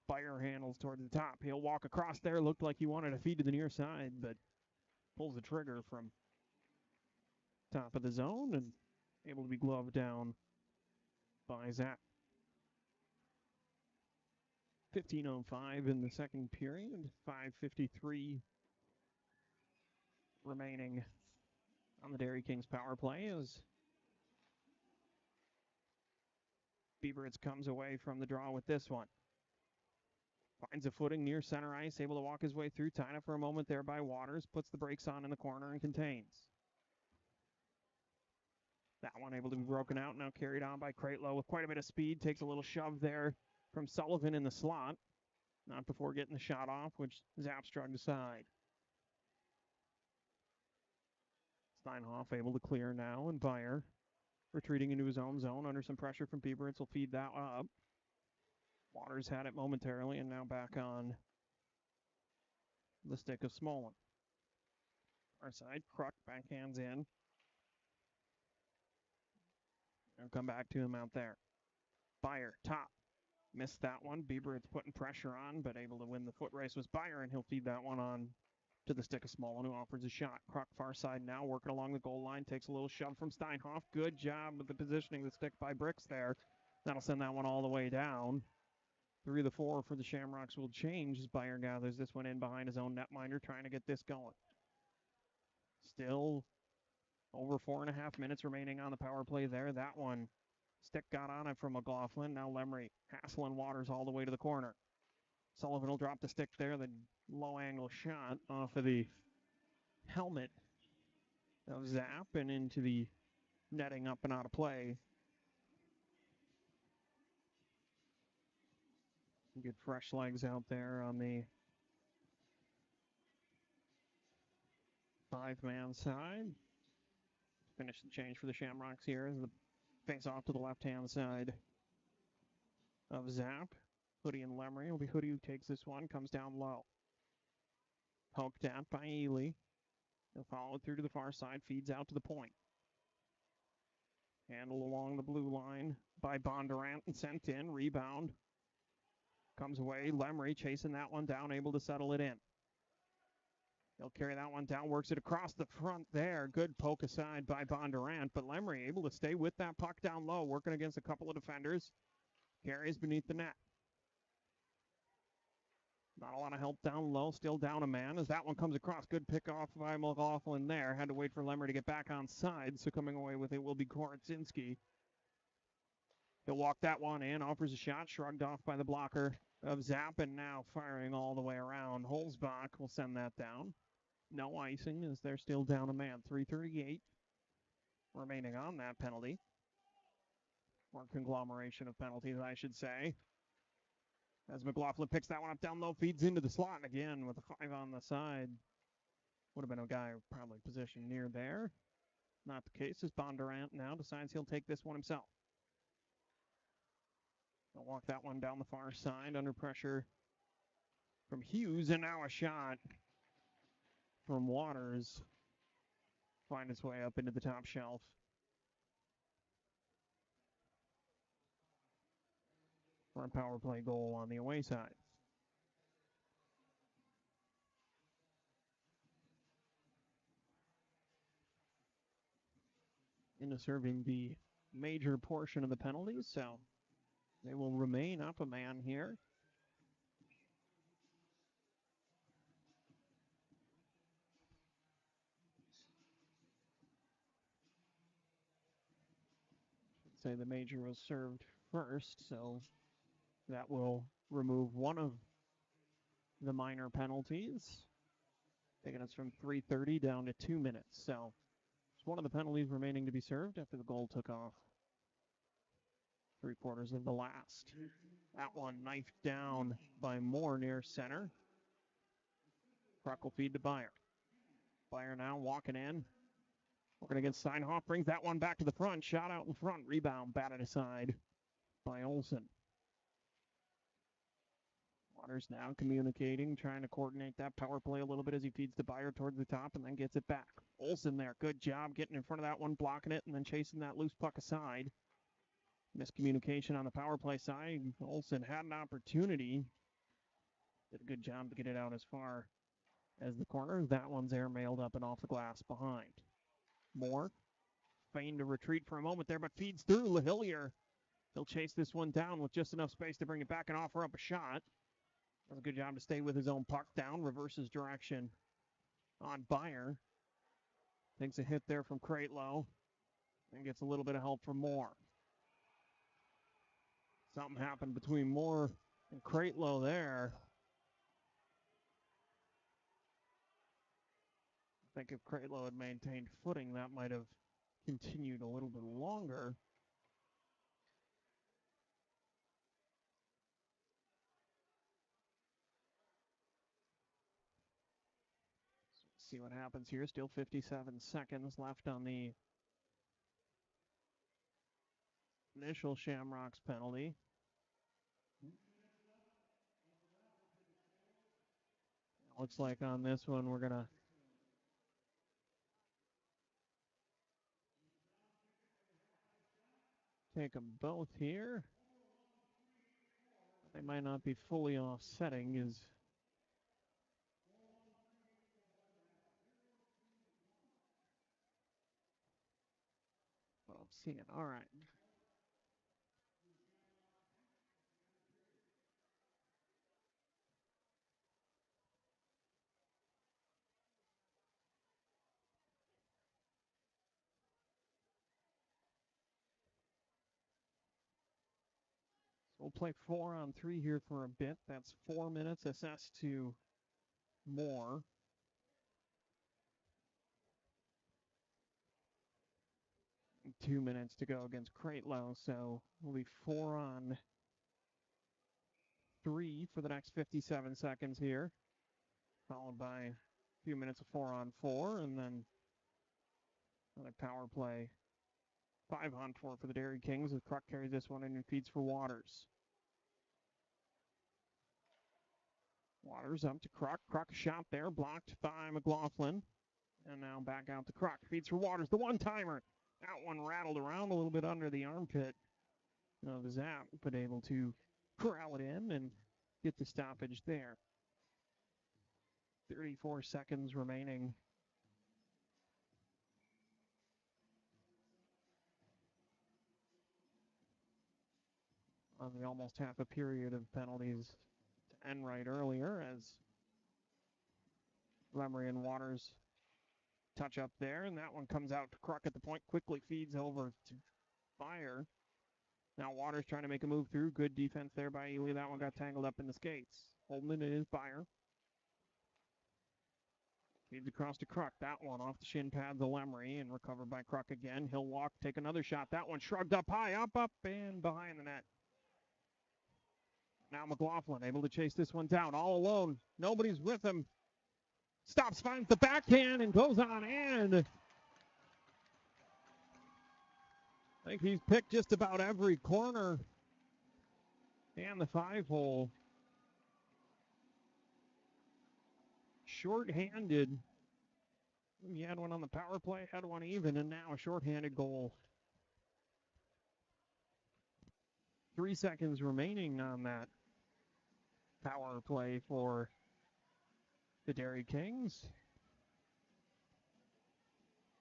Beyer handles toward the top. He'll walk across there. Looked like he wanted to feed to the near side, but pulls the trigger from top of the zone and able to be gloved down by Zach. 15:05 in the second period. 5:53 remaining on the Dairy Kings power play as Bieberitz comes away from the draw with this one. Finds a footing near center ice, able to walk his way through. Tied up for a moment there by Waters. Puts the brakes on in the corner and contains. That one able to be broken out, now carried on by Kraitlow with quite a bit of speed. Takes a little shove there from Sullivan in the slot. Not before getting the shot off, which Zapp struck aside. Steinhoff able to clear now, and Beyer retreating into his own zone under some pressure from Bieberitz will feed that up. Waters had it momentarily, and now back on the stick of Smolin. Our side, Kruk backhands in. And come back to him out there. Beyer, top. Missed that one. Bieberitz putting pressure on, but able to win the foot race was Beyer, and he'll feed that one on to the stick of Smolin, who offers a shot. Kruk far side now, working along the goal line. Takes a little shove from Steinhoff. Good job with the positioning of the stick by Bricks there. That'll send that one all the way down. 3 of the 4 for the Shamrocks will change as Beyer gathers this one in behind his own netminder, trying to get this going. Still over 4.5 minutes remaining on the power play there. That one, stick got on it from McLaughlin. Now Lemry hassling Waters all the way to the corner. Sullivan will drop the stick there. The low angle shot off of the helmet of Zapp and into the netting up and out of play. Good fresh legs out there on the 5-man side. Finish the change for the Shamrocks here as the face off to the left-hand side of Zapp. Hoodie and Lemry. It'll be Hoodie who takes this one, comes down low. Poked at by Ely. He'll follow it through to the far side, feeds out to the point. Handled along the blue line by Bondurant and sent in. Rebound. Comes away. Lemry chasing that one down, able to settle it in. He'll carry that one down, works it across the front there. Good poke aside by Bondurant, but Lemry able to stay with that puck down low, working against a couple of defenders. Carries beneath the net. Not a lot of help down low, still down a man as that one comes across. Good pick off by McLaughlin there. Had to wait for Lemry to get back on side, so coming away with it will be Koratsinski. He'll walk that one in, offers a shot, shrugged off by the blocker of Zapp, and now firing all the way around. Holzbach will send that down. No icing as they're still down a man. 3:38 remaining on that penalty. Or conglomeration of penalties, I should say. As McLaughlin picks that one up down low, feeds into the slot again with a 5 on the side. Would have been a guy probably positioned near there. Not the case as Bondurant now decides he'll take this one himself. He'll walk that one down the far side under pressure from Hughes, and now a shot from Waters. Find its way up into the top shelf. For a power play goal on the away side. Into serving the major portion of the penalties, so they will remain up a man here. say the major was served first, so that will remove one of the minor penalties, taking us from 3:30 down to 2 minutes. So it's one of the penalties remaining to be served after the goal took off 3/4 of the last. That one knifed down by Moore near center. Puck will feed to Beyer. Beyer now walking in. Working against Steinhoff, brings that one back to the front. Shot out in front. Rebound batted aside by Olsen. Waters now communicating, trying to coordinate that power play a little bit as he feeds to Beyer towards the top and then gets it back. Olsen there. Good job getting in front of that one, blocking it, and then chasing that loose puck aside. Miscommunication on the power play side. Olsen had an opportunity. Did a good job to get it out as far as the corner. That one's airmailed up and off the glass behind. Moore feigned to retreat for a moment there, but feeds through LaHillier. He'll chase this one down with just enough space to bring it back and offer up a shot. Does a good job to stay with his own puck down. Reverses direction on Beyer. Takes a hit there from Cratlow and gets a little bit of help from Moore. Something happened between Moore and Cratlow there. I think if Cratlow had maintained footing, that might have continued a little bit longer. So let's see what happens here. Still 57 seconds left on the initial Shamrocks penalty. Looks like on this one we're going to take them both here. They might not be fully offsetting as what I'm seeing. All right. So we'll play 4-on-3 here for a bit. That's 4 minutes assessed to Moore. And 2 minutes to go against Cratlow, so we'll be 4-on-3 for the next 57 seconds here, followed by a few minutes of 4-on-4, and then another power play 5-on-4 for the Dairy Kings as Kruk carries this one in and feeds for Waters. Waters up to Kruk. Kruk shot there, blocked by McLaughlin. And now back out to Kruk. Feeds for Waters, the one-timer. That one rattled around a little bit under the armpit of Zap, but able to corral it in and get the stoppage there. 34 seconds remaining. On the almost half a period of penalties to end right earlier as Lemery and Waters touch up there, and that one comes out to Kruk at the point, quickly feeds over to Beyer. Now Waters trying to make a move through. Good defense there by Ely. That one got tangled up in the skates. Holding it is Beyer. Feeds across to Kruk. That one off the shin pads of Lemery and recovered by Kruk again. He'll walk, take another shot. That one shrugged up high, up, and behind the net. Now McLaughlin able to chase this one down all alone. Nobody's with him. Stops, finds the backhand, and goes on in. I think he's picked just about every corner and the 5-hole. Short-handed. He had one on the power play, had one even, and now a short-handed goal. 3 seconds remaining on that power play for the Dairy Kings.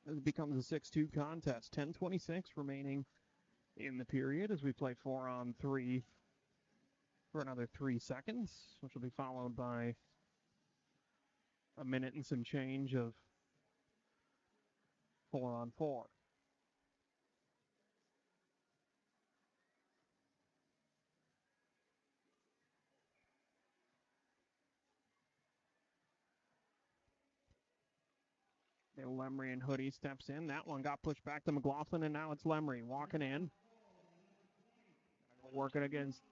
It becomes a 6-2 contest. 10:26 remaining in the period as we play 4-on-3 for another 3 seconds, which will be followed by a minute and some change of 4-on-4. Lemry and Hoodie steps in. That one got pushed back to McLaughlin, and now it's Lemry walking in. Working against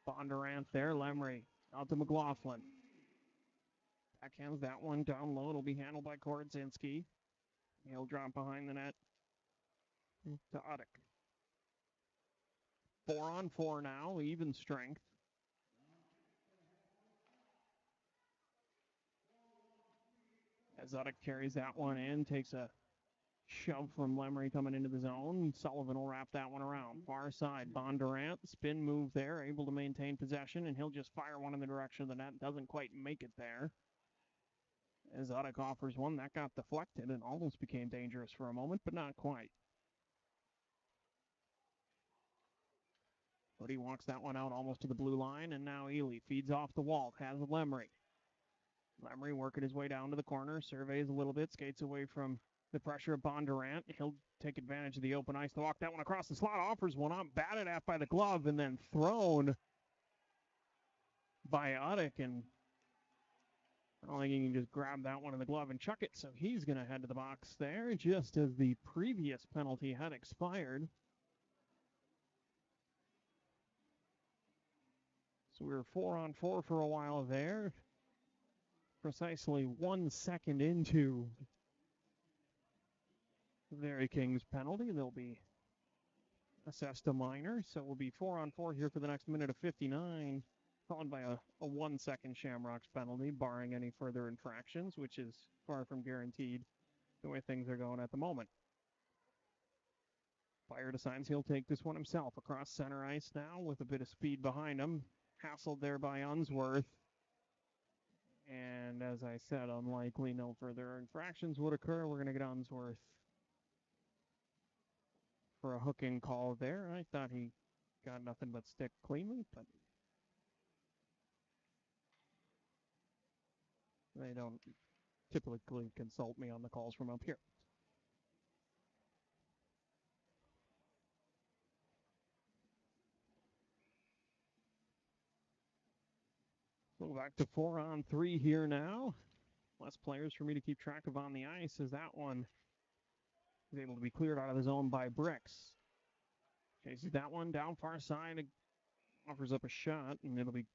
Bondurant there. Lemry out to McLaughlin. Backhands that one down low. It'll be handled by Korodzinski. He'll drop behind the net to Uddick. 4-on-4 now, even strength. As Uddick carries that one in, takes a shove from Lemry coming into the zone. Sullivan will wrap that one around. Far side, Bondurant, spin move there, able to maintain possession, and he'll just fire one in the direction of the net. Doesn't quite make it there. As Uddick offers one, that got deflected and almost became dangerous for a moment, but not quite. But he walks that one out almost to the blue line, and now Ely feeds off the wall, has Lemry. Lemry working his way down to the corner, surveys a little bit, skates away from the pressure of Bondurant. He'll take advantage of the open ice to walk that one across the slot, offers one up, batted at by the glove, and then thrown by Uddick, and I don't think he can just grab that one in the glove and chuck it, so he's going to head to the box there, just as the previous penalty had expired. So we were 4-on-4 for a while there. Precisely 1 second into the Very Kings penalty. They'll be assessed a minor, so we'll be 4-on-4 here for the next minute of 59, followed by a 1 second Shamrocks penalty, barring any further infractions, which is far from guaranteed the way things are going at the moment. Byer decides he'll take this one himself across center ice now with a bit of speed behind him. Hassled there by Unsworth. And as I said, unlikely no further infractions would occur. We're going to get Unsworth for a hooking call there. I thought he got nothing but stick cleanly, but they don't typically consult me on the calls from up here. Go back to 4-on-3 here now. Less players for me to keep track of on the ice as that one is able to be cleared out of the zone by Bricks. Chases that one down far side, offers up a shot, and it'll be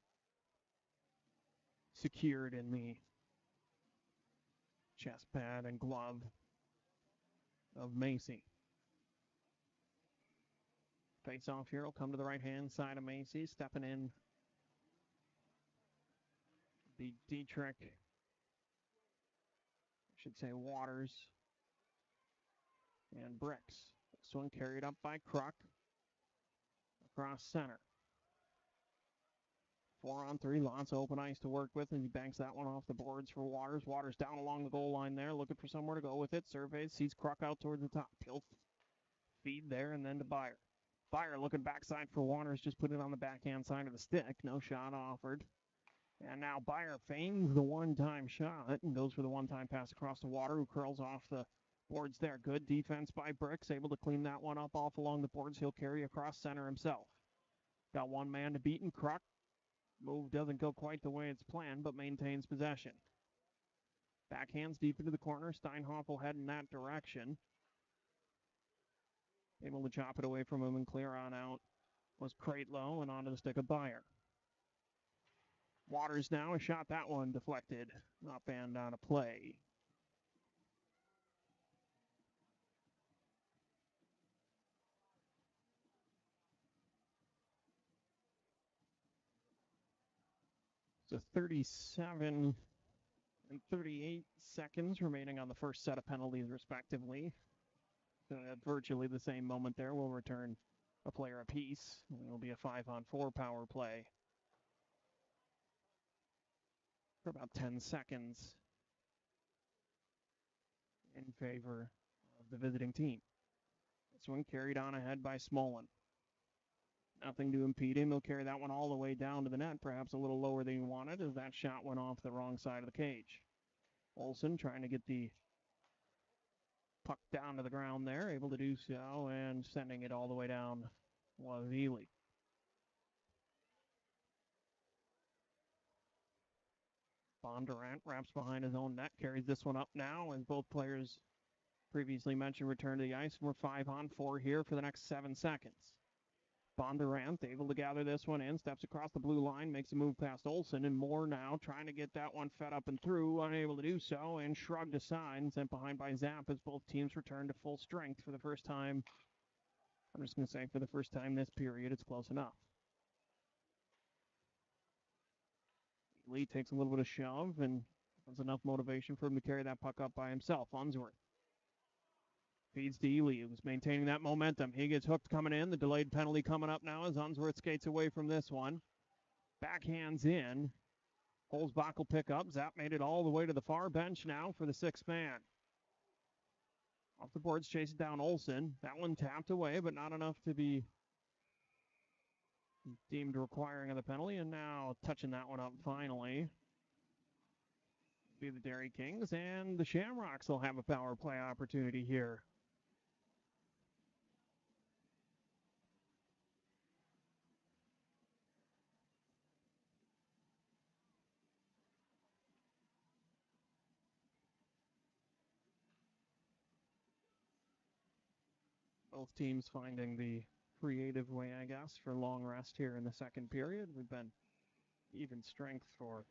secured in the chest pad and glove of Macy. Face off here will come to the right-hand side of Macy, stepping in the Dietrich, I should say Waters, and Bricks. This one carried up by Kruk across center. 4-on-3, lots of open ice to work with, and he banks that one off the boards for Waters. Waters down along the goal line there, looking for somewhere to go with it. Surveys, sees Kruk out towards the top. He'll feed there and then to Byer. Byer looking backside for Waters, just put it on the backhand side of the stick. No shot offered. And now Byer feigns the one-time shot and goes for the one-time pass across the water, who curls off the boards there. Good defense by Bricks, able to clean that one up off along the boards. He'll carry across center himself. Got one man to beat, and Kruk. Move doesn't go quite the way it's planned, but maintains possession. Backhands deep into the corner. Steinhoff will head in that direction. Able to chop it away from him and clear on out was Kraitlow, and onto the stick of Byer. Waters now has shot that one deflected up and out of play. So 37 and 38 seconds remaining on the first set of penalties, respectively. So at virtually the same moment there, we'll return a player apiece. It'll be a 5-on-4 power play for about 10 seconds in favor of the visiting team. This one carried on ahead by Smolin. Nothing to impede him. He'll carry that one all the way down to the net, perhaps a little lower than he wanted, as that shot went off the wrong side of the cage. Olsen trying to get the puck down to the ground there, able to do so, and sending it all the way down was Ely. Bondurant wraps behind his own net, carries this one up now, as both players previously mentioned return to the ice. We're 5-on-4 here for the next 7 seconds. Bondurant able to gather this one in, steps across the blue line, makes a move past Olsen, and Moore now trying to get that one fed up and through, unable to do so, and shrugged aside and sent behind by Zapp as both teams return to full strength for the first time. I'm just going to say for the first time this period, it's close enough. Lee takes a little bit of shove, and that's enough motivation for him to carry that puck up by himself. Unsworth feeds to Ely, who's maintaining that momentum. He gets hooked coming in. The delayed penalty coming up now as Unsworth skates away from this one. Backhands in. Holzbach will pick up. Zapp made it all the way to the far bench now for the sixth man. Off the boards, chasing down Olsen. That one tapped away, but not enough to be deemed requiring of the penalty. And now touching that one up finally be the Dairy Kings, and the Shamrocks will have a power play opportunity here. Both teams finding the creative way, I guess, for long rest here in the second period. We've been even strength for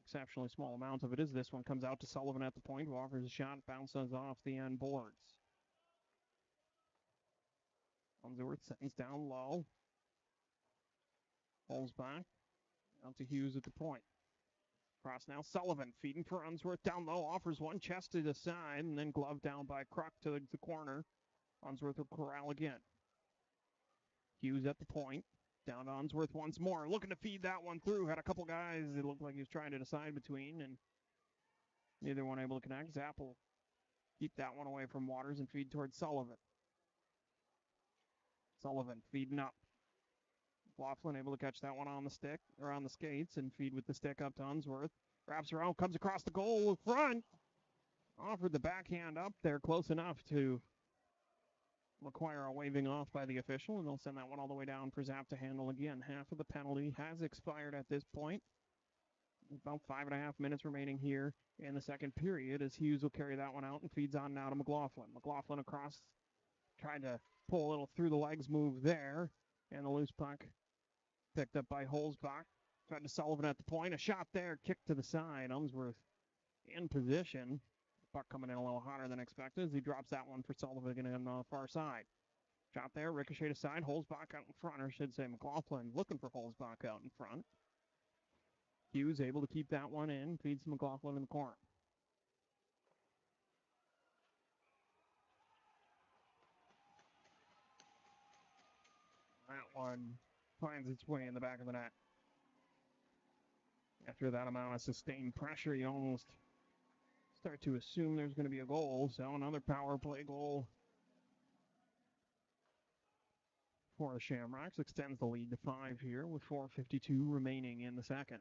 exceptionally small amounts of it. As this one comes out to Sullivan at the point, who offers a shot, bounces off the end boards. Unsworth sends down low. Pulls back. Out to Hughes at the point. Cross now, Sullivan feeding for Unsworth down low, offers one chest to the side, and then gloved down by Kruk to the corner. Unsworth will corral again. Hughes at the point. Down to Unsworth once more. Looking to feed that one through. Had a couple guys it looked like he was trying to decide between, and neither one able to connect. Zapp will keep that one away from Waters and feed towards Sullivan. Sullivan feeding up. Laughlin able to catch that one on the stick, or on the skates, and feed with the stick up to Unsworth. Wraps around, comes across the goal front. Offered the backhand up there, close enough to require a waving off by the official, and they'll send that one all the way down for Zapp to handle again. Half of the penalty has expired at this point. About 5.5 minutes remaining here in the second period as Hughes will carry that one out and feeds on now to McLaughlin. McLaughlin across, trying to pull a little through the legs move there, and the loose puck picked up by Holzbach. Tried to Sullivan at the point. A shot there, kicked to the side. Unsworth in position. Puck coming in a little hotter than expected as he drops that one for Sullivan again on the far side. Shot there, ricocheted aside. Holzbach out in front, or I should say McLaughlin looking for Holzbach out in front. Hughes able to keep that one in. Feeds McLaughlin in the corner. That one finds its way in the back of the net. After that amount of sustained pressure, you almost start to assume there's going to be a goal. So another power play goal for the Shamrocks. Extends the lead to 5 here with 4:52 remaining in the second.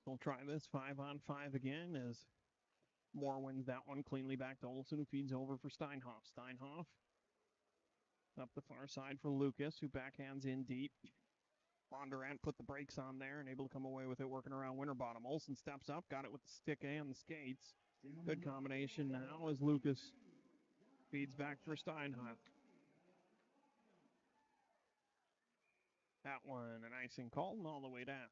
We'll try this 5-on-5 again as Moore wins that one cleanly back to Olsen, who feeds over for Steinhoff. Steinhoff up the far side for Lucas, who backhands in deep. Bondurant put the brakes on there and able to come away with it working around Winterbottom. Olsen steps up, got it with the stick and the skates. Good combination now as Lucas feeds back for Steinhoff. That one an icing call and all the way down.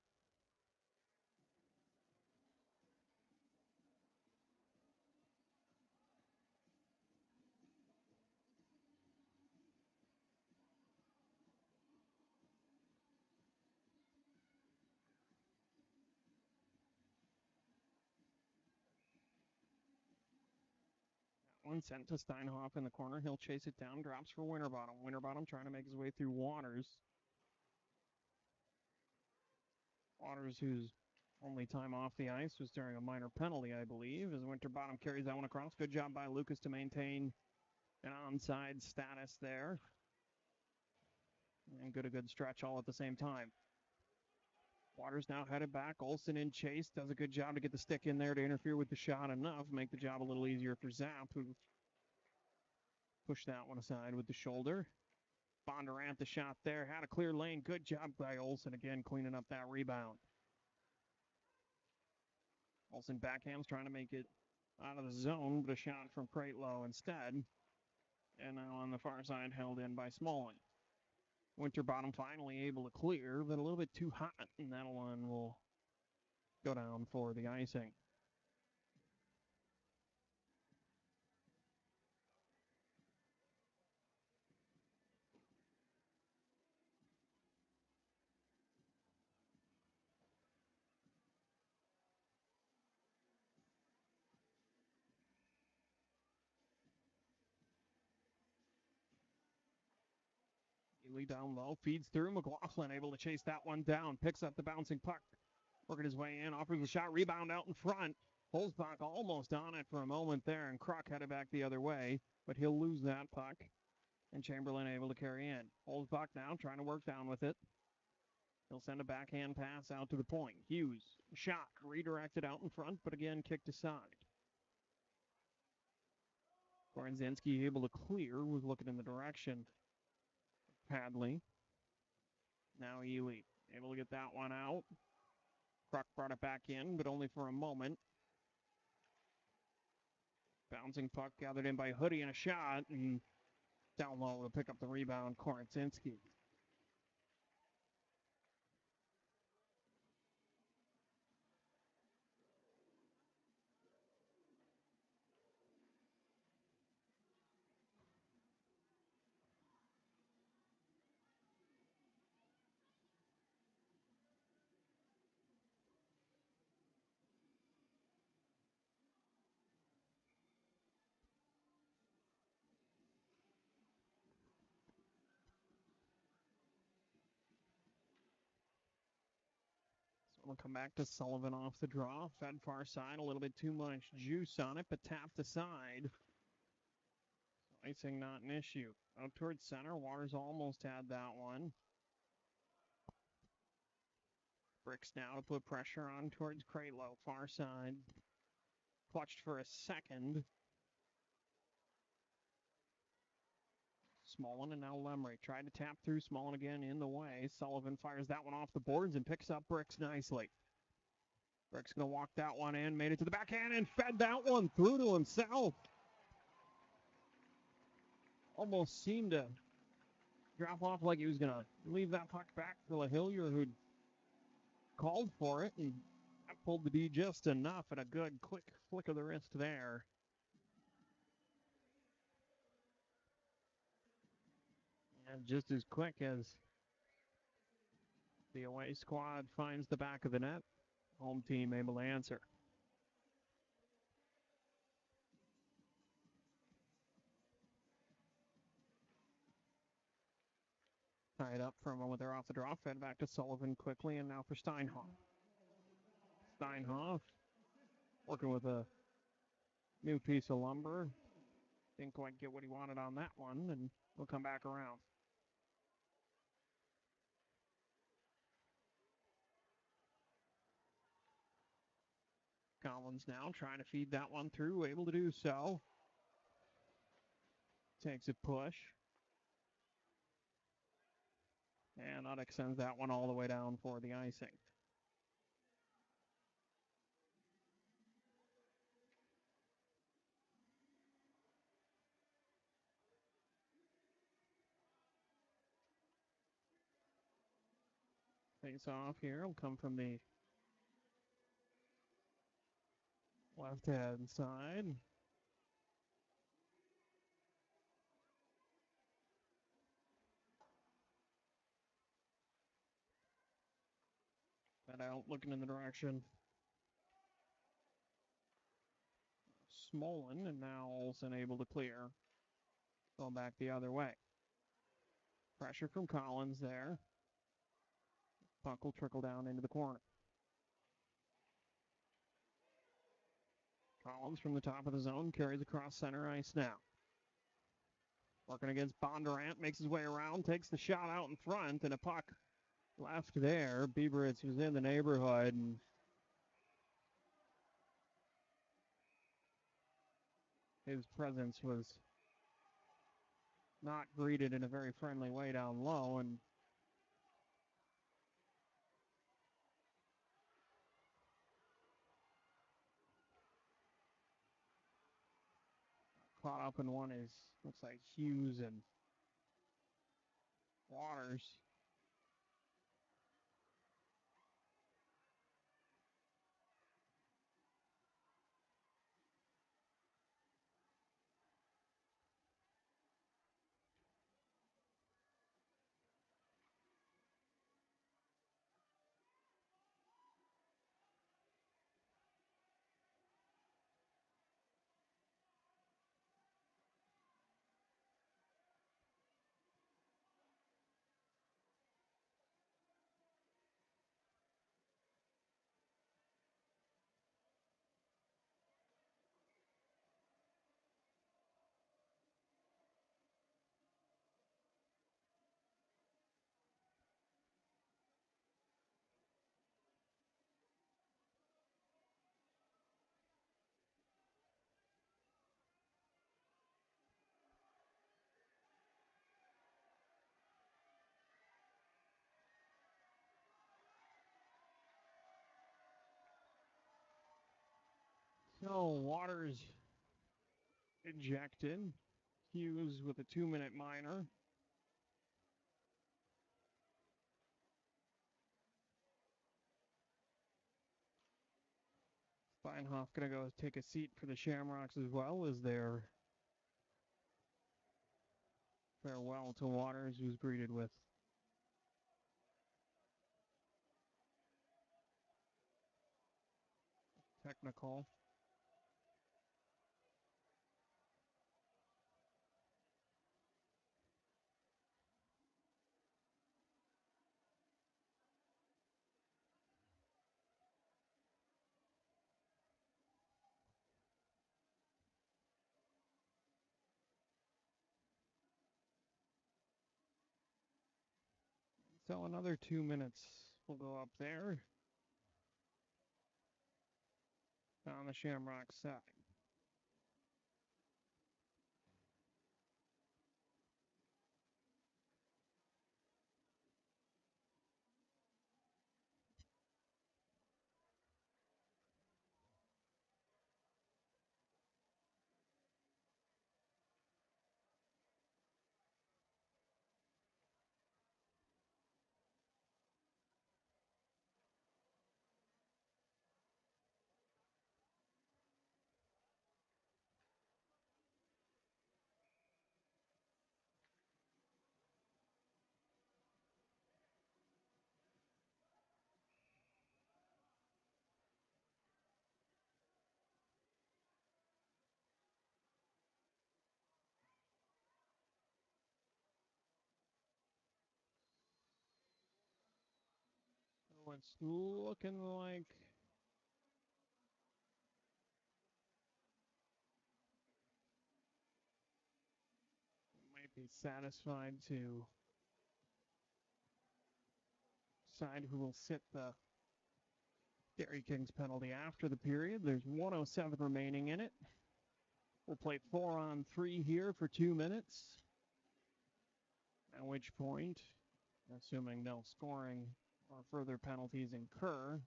One sent to Steinhoff in the corner. He'll chase it down, drops for Winterbottom. Winterbottom trying to make his way through Waters. Waters, whose only time off the ice was during a minor penalty, I believe, as Winterbottom carries that one across. Good job by Lucas to maintain an onside status there. And a good stretch all at the same time. Waters now headed back. Olsen in chase. Does a good job to get the stick in there to interfere with the shot enough. Make the job a little easier for Zapp, who pushed that one aside with the shoulder. Bondurant the shot there. Had a clear lane. Good job by Olsen again cleaning up that rebound. Olsen backhands trying to make it out of the zone, but a shot from Kreitlow instead. And now on the far side held in by Smallin. Winterbottom finally able to clear, but a little bit too hot, and that one will go down for the icing. Ely down low, feeds through. McLaughlin able to chase that one down, picks up the bouncing puck, working his way in, offers a shot, rebound out in front. Holzbach almost on it for a moment there, and Kruk headed back the other way, but he'll lose that puck. And Chamberlain able to carry in. Holzbach now trying to work down with it. He'll send a backhand pass out to the point. Hughes, shot, redirected out in front, but again kicked aside. Goranczynski able to clear, was looking in the direction of Padley. Now Ely able to get that one out. Kruk brought it back in, but only for a moment. Bouncing puck gathered in by Hoodie and a shot, and down low to pick up the rebound, Goranczynski. We'll come back to Sullivan off the draw. Fed far side, a little bit too much juice on it, but tapped aside. Icing not an issue. Out towards center, Waters almost had that one. Bricks now to put pressure on towards Kreitlow, far side. Clutched for a second. Smallin and now Lemry. Tried to tap through Smallin again in the way. Sullivan fires that one off the boards and picks up Bricks nicely. Bricks going to walk that one in, made it to the backhand and fed that one through to himself. Almost seemed to drop off like he was going to leave that puck back to LaHillier, who'd called for it, and that pulled the D just enough, and a good quick flick of the wrist there. And just as quick as the away squad finds the back of the net, home team able to answer. Tied up for a moment there off the draw, fed back to Sullivan quickly, and now for Steinhoff. Steinhoff working with a new piece of lumber. Didn't quite get what he wanted on that one, and we'll come back around. Collins now trying to feed that one through, able to do so. Takes a push. And Uddick sends that one all the way down for the icing. Face off here will come from the left-hand side. That out looking in the direction. Smolin, and now Olsen able to clear. Going back the other way. Pressure from Collins there. Puck will trickle down into the corner. Collins from the top of the zone carries across center ice now. Working against Bondurant, makes his way around, takes the shot out in front, and a puck left there. Bieberitz was in the neighborhood, and his presence was not greeted in a very friendly way down low, and caught up in one is, looks like Hughes and Waters. So Waters ejected. Hughes with a 2-minute minor. Steinhoff going to go take a seat for the Shamrocks as well as their farewell to Waters, who's greeted with technical. So another 2 minutes will go up there on the Shamrock side. So it's looking like might be satisfied to decide who will sit the Dairy Kings penalty after the period. There's 1:07 remaining in it. We'll play 4-on-3 here for 2 minutes. At which point, assuming no scoring or further penalties incur,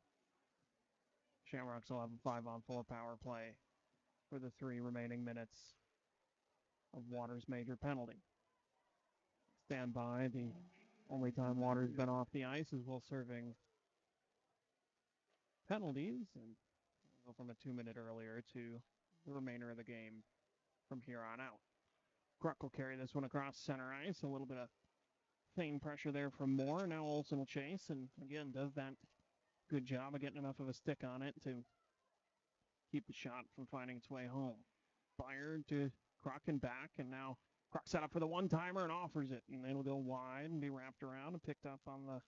Shamrocks will have a 5-on-4 power play for the 3 remaining minutes of Waters' major penalty. Stand by. The only time Waters' been off the ice is while serving penalties, and go from a 2-minute earlier to the remainder of the game from here on out. Kruk will carry this one across center ice. A little bit of feign pressure there from Moore. Now Olsen will chase, and again does that good job of getting enough of a stick on it to keep the shot from finding its way home. Fired to Kruk and back, and now Kruk set up for the one-timer and offers it, and it'll go wide and be wrapped around and picked up on the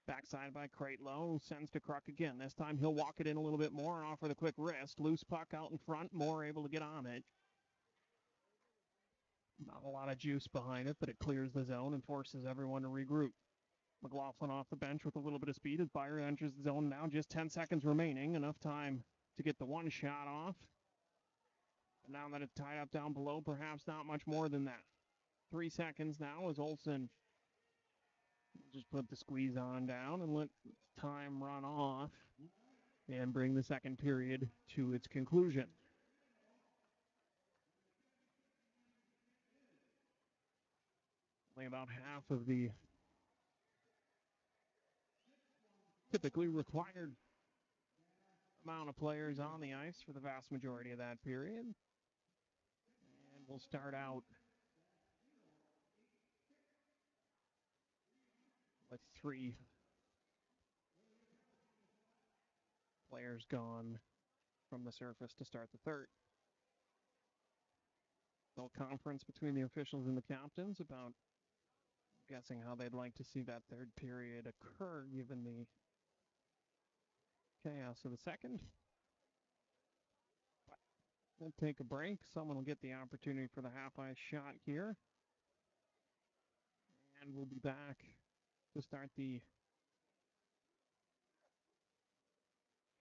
backside by Kraitlow, sends to Kruk again. This time he'll walk it in a little bit more and offer the quick wrist. Loose puck out in front, Moore able to get on it. Not a lot of juice behind it, but it clears the zone and forces everyone to regroup. McLaughlin off the bench with a little bit of speed as Byer enters the zone now. Just 10 seconds remaining. Enough time to get the one shot off. But now that it's tied up down below, perhaps not much more than that. 3 seconds now as Olsen just put the squeeze on down and let time run off and bring the second period to its conclusion. Only about half of the typically required amount of players on the ice for the vast majority of that period. And we'll start out with 3 players gone from the surface to start the third. No conference between the officials and the captains about guessing how they'd like to see that third period occur given the chaos of the second. But we'll take a break. Someone will get the opportunity for the half-ice shot here. And we'll be back to start the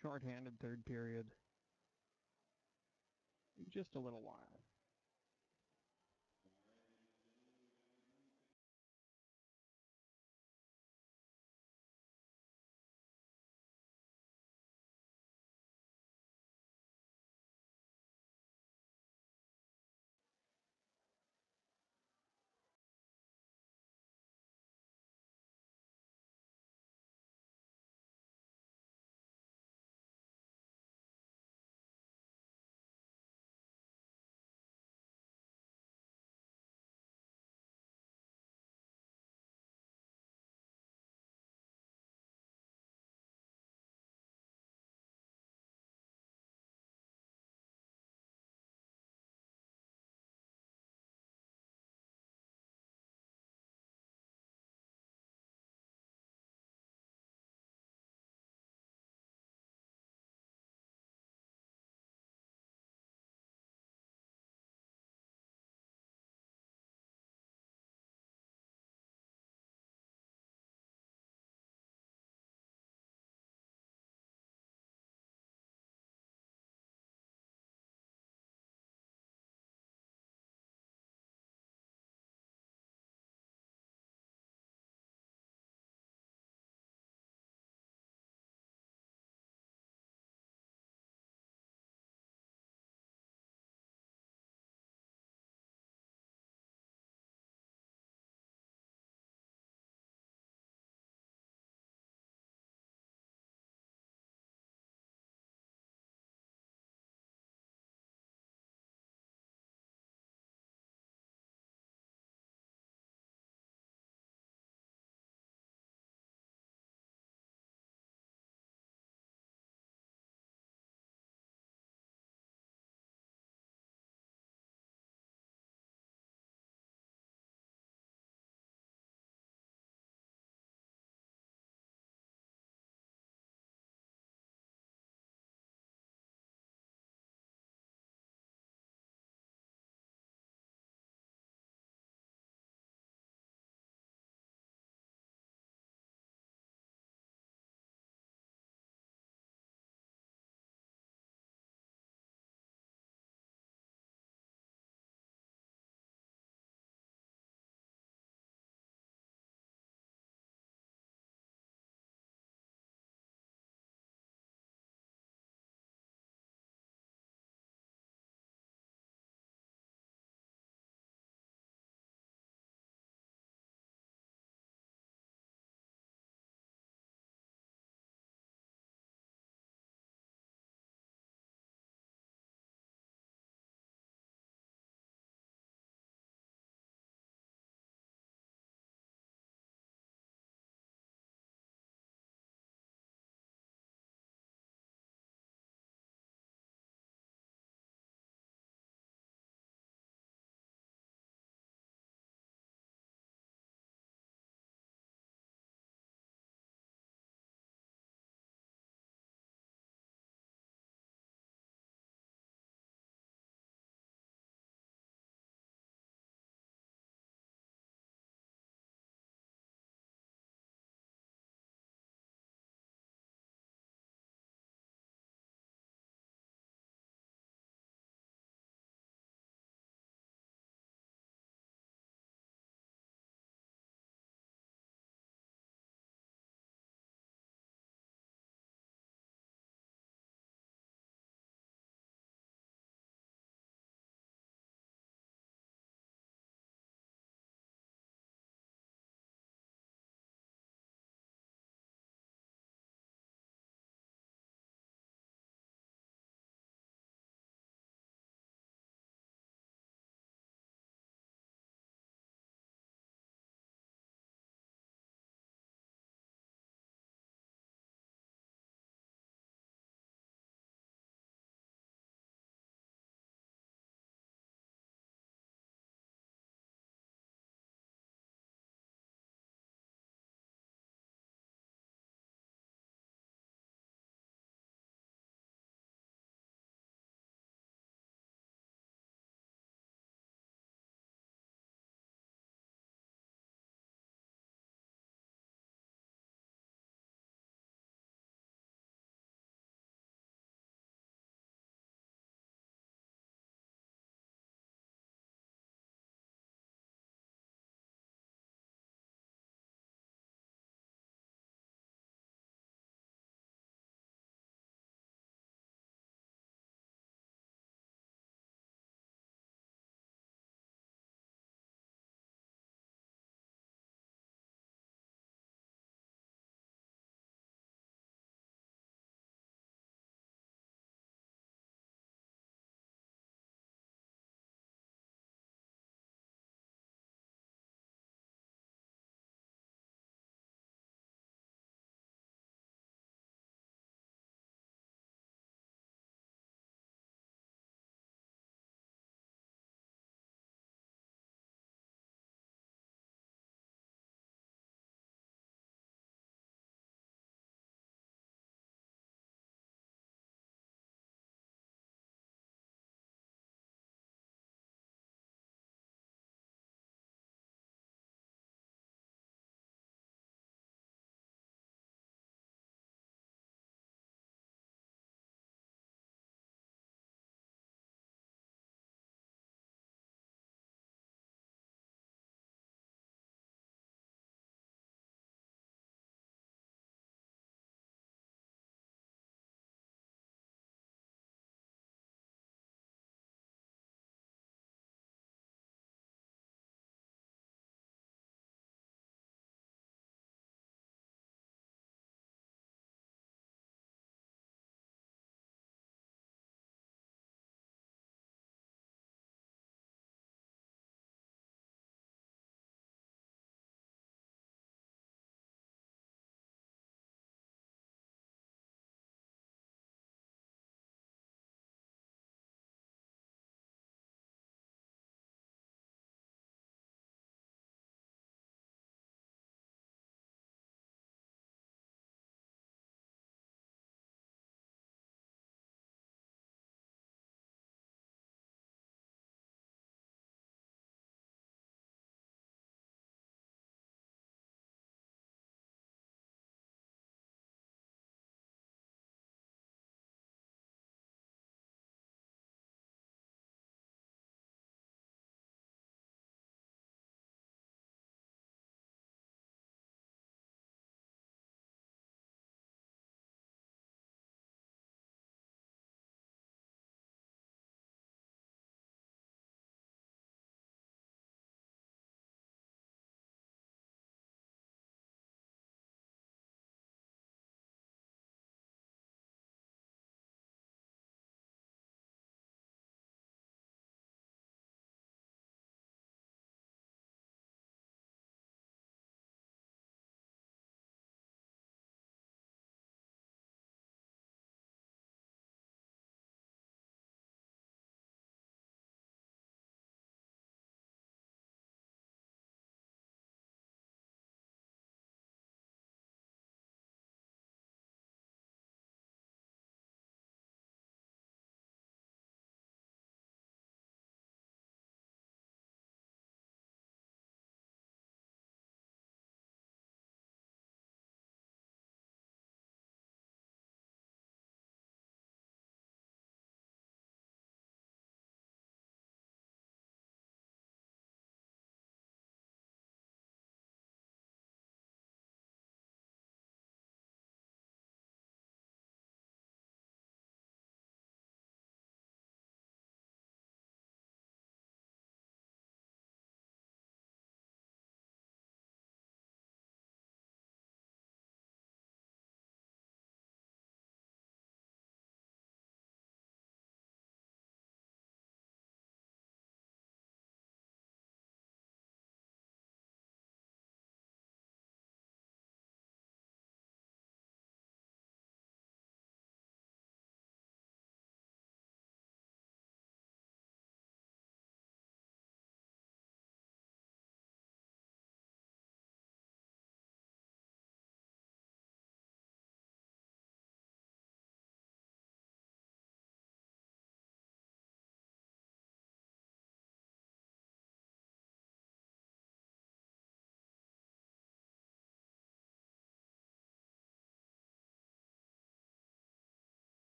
shorthanded third period in just a little while.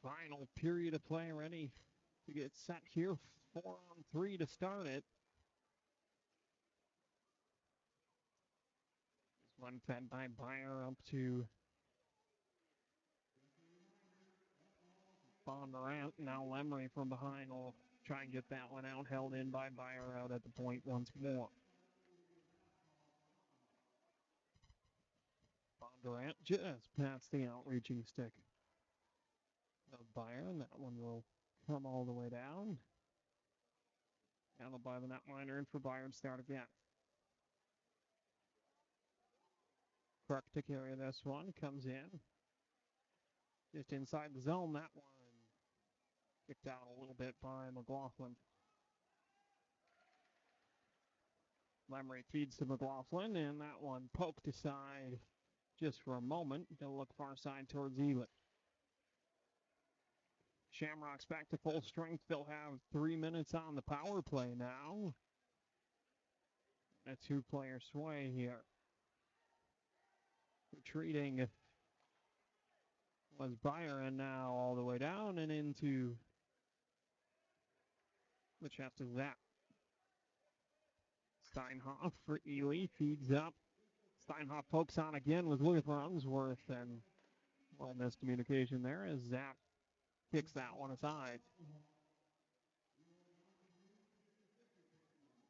Final period of play ready to get set here. 4-on-3 to start it. This one fed by Beyer up to Bondurant. Now Lemery from behind will try and get that one out. Held in by Beyer out at the point once more. Bondurant just past the outreaching stick of Beyer, and that one will come all the way down. Handled by the netminder, and for Beyer to start again. Crook to carry this one, comes in. Just inside the zone, that one kicked out a little bit by McLaughlin. Lemery feeds to McLaughlin, and that one poked aside just for a moment. They'll look far side towards Elin. Shamrocks back to full strength. They'll have 3 minutes on the power play now. A two-player sway here. Retreating was Beyer, and now all the way down and into the chest of that. Steinhoff for Ely, feeds up. Steinhoff pokes on again with Unsworth, and well, miscommunication there as Zap kicks that one aside.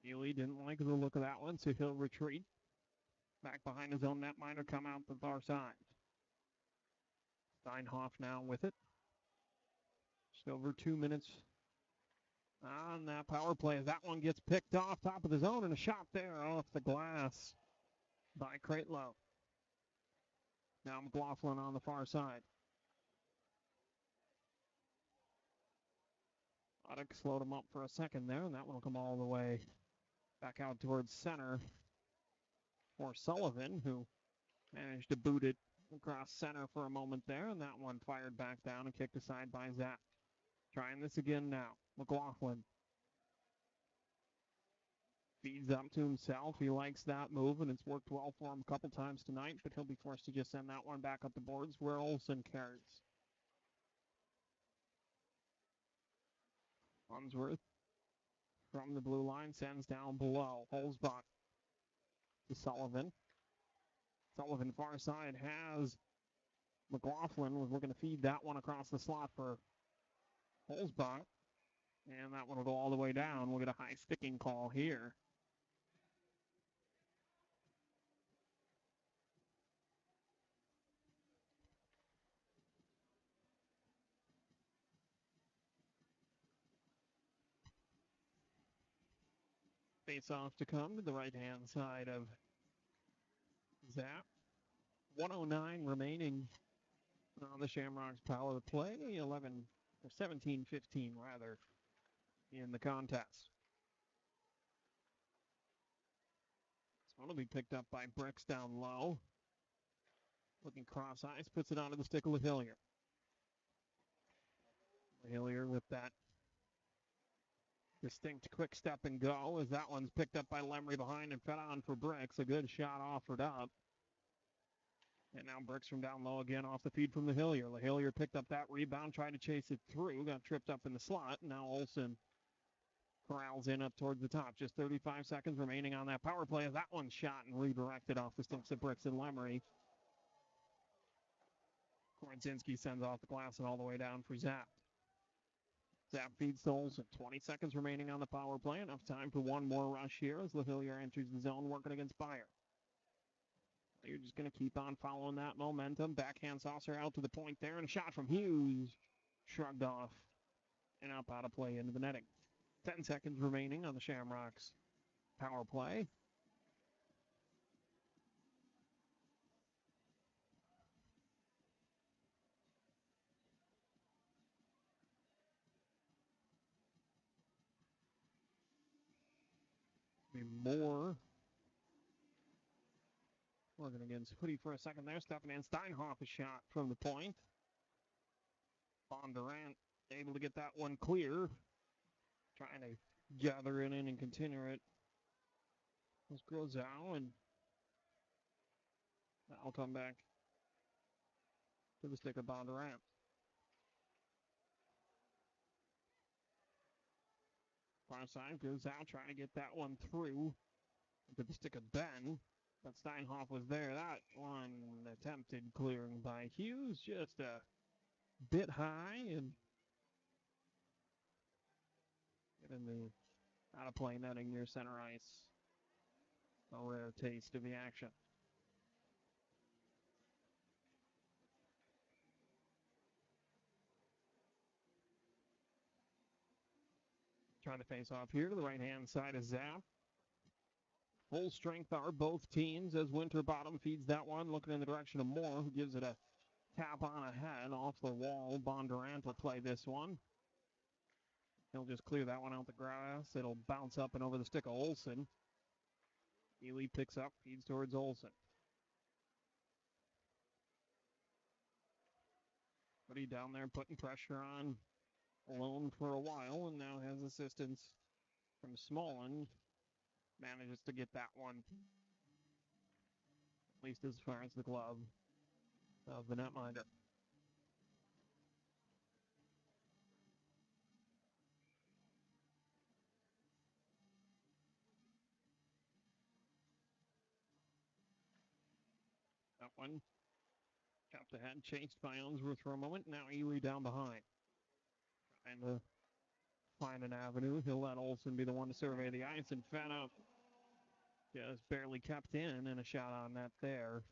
Ely didn't like the look of that one, so he'll retreat. Back behind his own netminder, come out the far side. Steinhoff now with it. Just over 2 minutes on that power play. That one gets picked off top of the zone, and a shot there off the glass by Kraitlow. Now McLaughlin on the far side. Audick slowed him up for a second there, and that one will come all the way back out towards center for Sullivan, who managed to boot it across center for a moment there, and that one fired back down and kicked aside by Zap. Trying this again now. McLaughlin feeds up to himself. He likes that move, and it's worked well for him a couple times tonight, but he'll be forced to just send that one back up the boards where Olsen carries. Unsworth from the blue line sends down below. Holzbach to Sullivan. Sullivan far side has McLaughlin. Was looking to feed that one across the slot for Holzbach. And that one will go all the way down. We'll get a high sticking call here. Face off to come to the right-hand side of Zap. 1:09 remaining on the Shamrocks power play. 17-15 rather in the contest. This one will be picked up by Bricks down low. Looking cross eyes, puts it onto the stick of Hillier. Hillier with that distinct quick step and go as that one's picked up by Lemery behind and fed on for Bricks. A good shot offered up. And now Bricks from down low again off the feed from the Hillier. Hillier picked up that rebound, tried to chase it through, got tripped up in the slot. Now Olsen corrals in up towards the top. Just 35 seconds remaining on that power play. That one shot and redirected off the sticks of Bricks and Lemery. Korinzinski sends off the glass and all the way down for Zap. Zap feeds to Olsen. 20 seconds remaining on the power play. Enough time for one more rush here as Hillier enters the zone working against Beyer. You're just going to keep on following that momentum. Backhand saucer out to the point there, and a shot from Hughes. Shrugged off and up out of play into the netting. 10 seconds remaining on the Shamrocks power play. Be more. Working against Hoodie for a second there. Stepping in. Steinhoff a shot from the point. Bondurant able to get that one clear. Trying to gather it in and continue it. This goes out, and that'll come back to the stick of Bondurant. far side, goes out, trying to get that one through to the stick of Ben. But Steinhoff was there. That one attempted clearing by Hughes, just a bit high and getting the out of play netting near center ice. A rare taste of the action. Trying to face off here to the right-hand side of Zap. Full strength are both teams as Winterbottom feeds that one, looking in the direction of Moore, who gives it a tap on ahead off the wall. Bondurant will play this one. He'll just clear that one out the grass. It'll bounce up and over the stick of Olsen. Ely picks up, feeds towards Olsen. But he down there putting pressure on alone for a while and now has assistance from Smolin. Manages to get that one, at least as far as the glove of the netminder. That one chopped ahead, chased by Unsworth for a moment. Now Ely down behind. Trying to find an avenue. He'll let Olsen be the one to survey the ice and fed up. Just barely kept in and a shot on net there.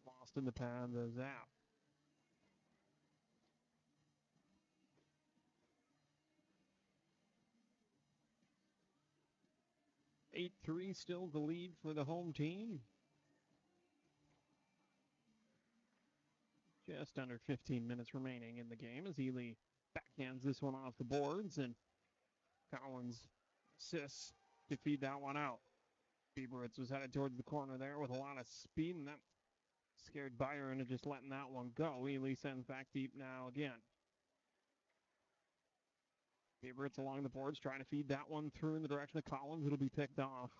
Lost in the pad, the Zap. 8-3 still the lead for the home team. Just under 15 minutes remaining in the game as Ely backhands this one off the boards and Collins assists to feed that one out. Bieberitz was headed towards the corner there with a lot of speed, and that scared Byron into just letting that one go. Ely sends back deep now again. Bieberitz along the boards trying to feed that one through in the direction of Collins. It'll be picked off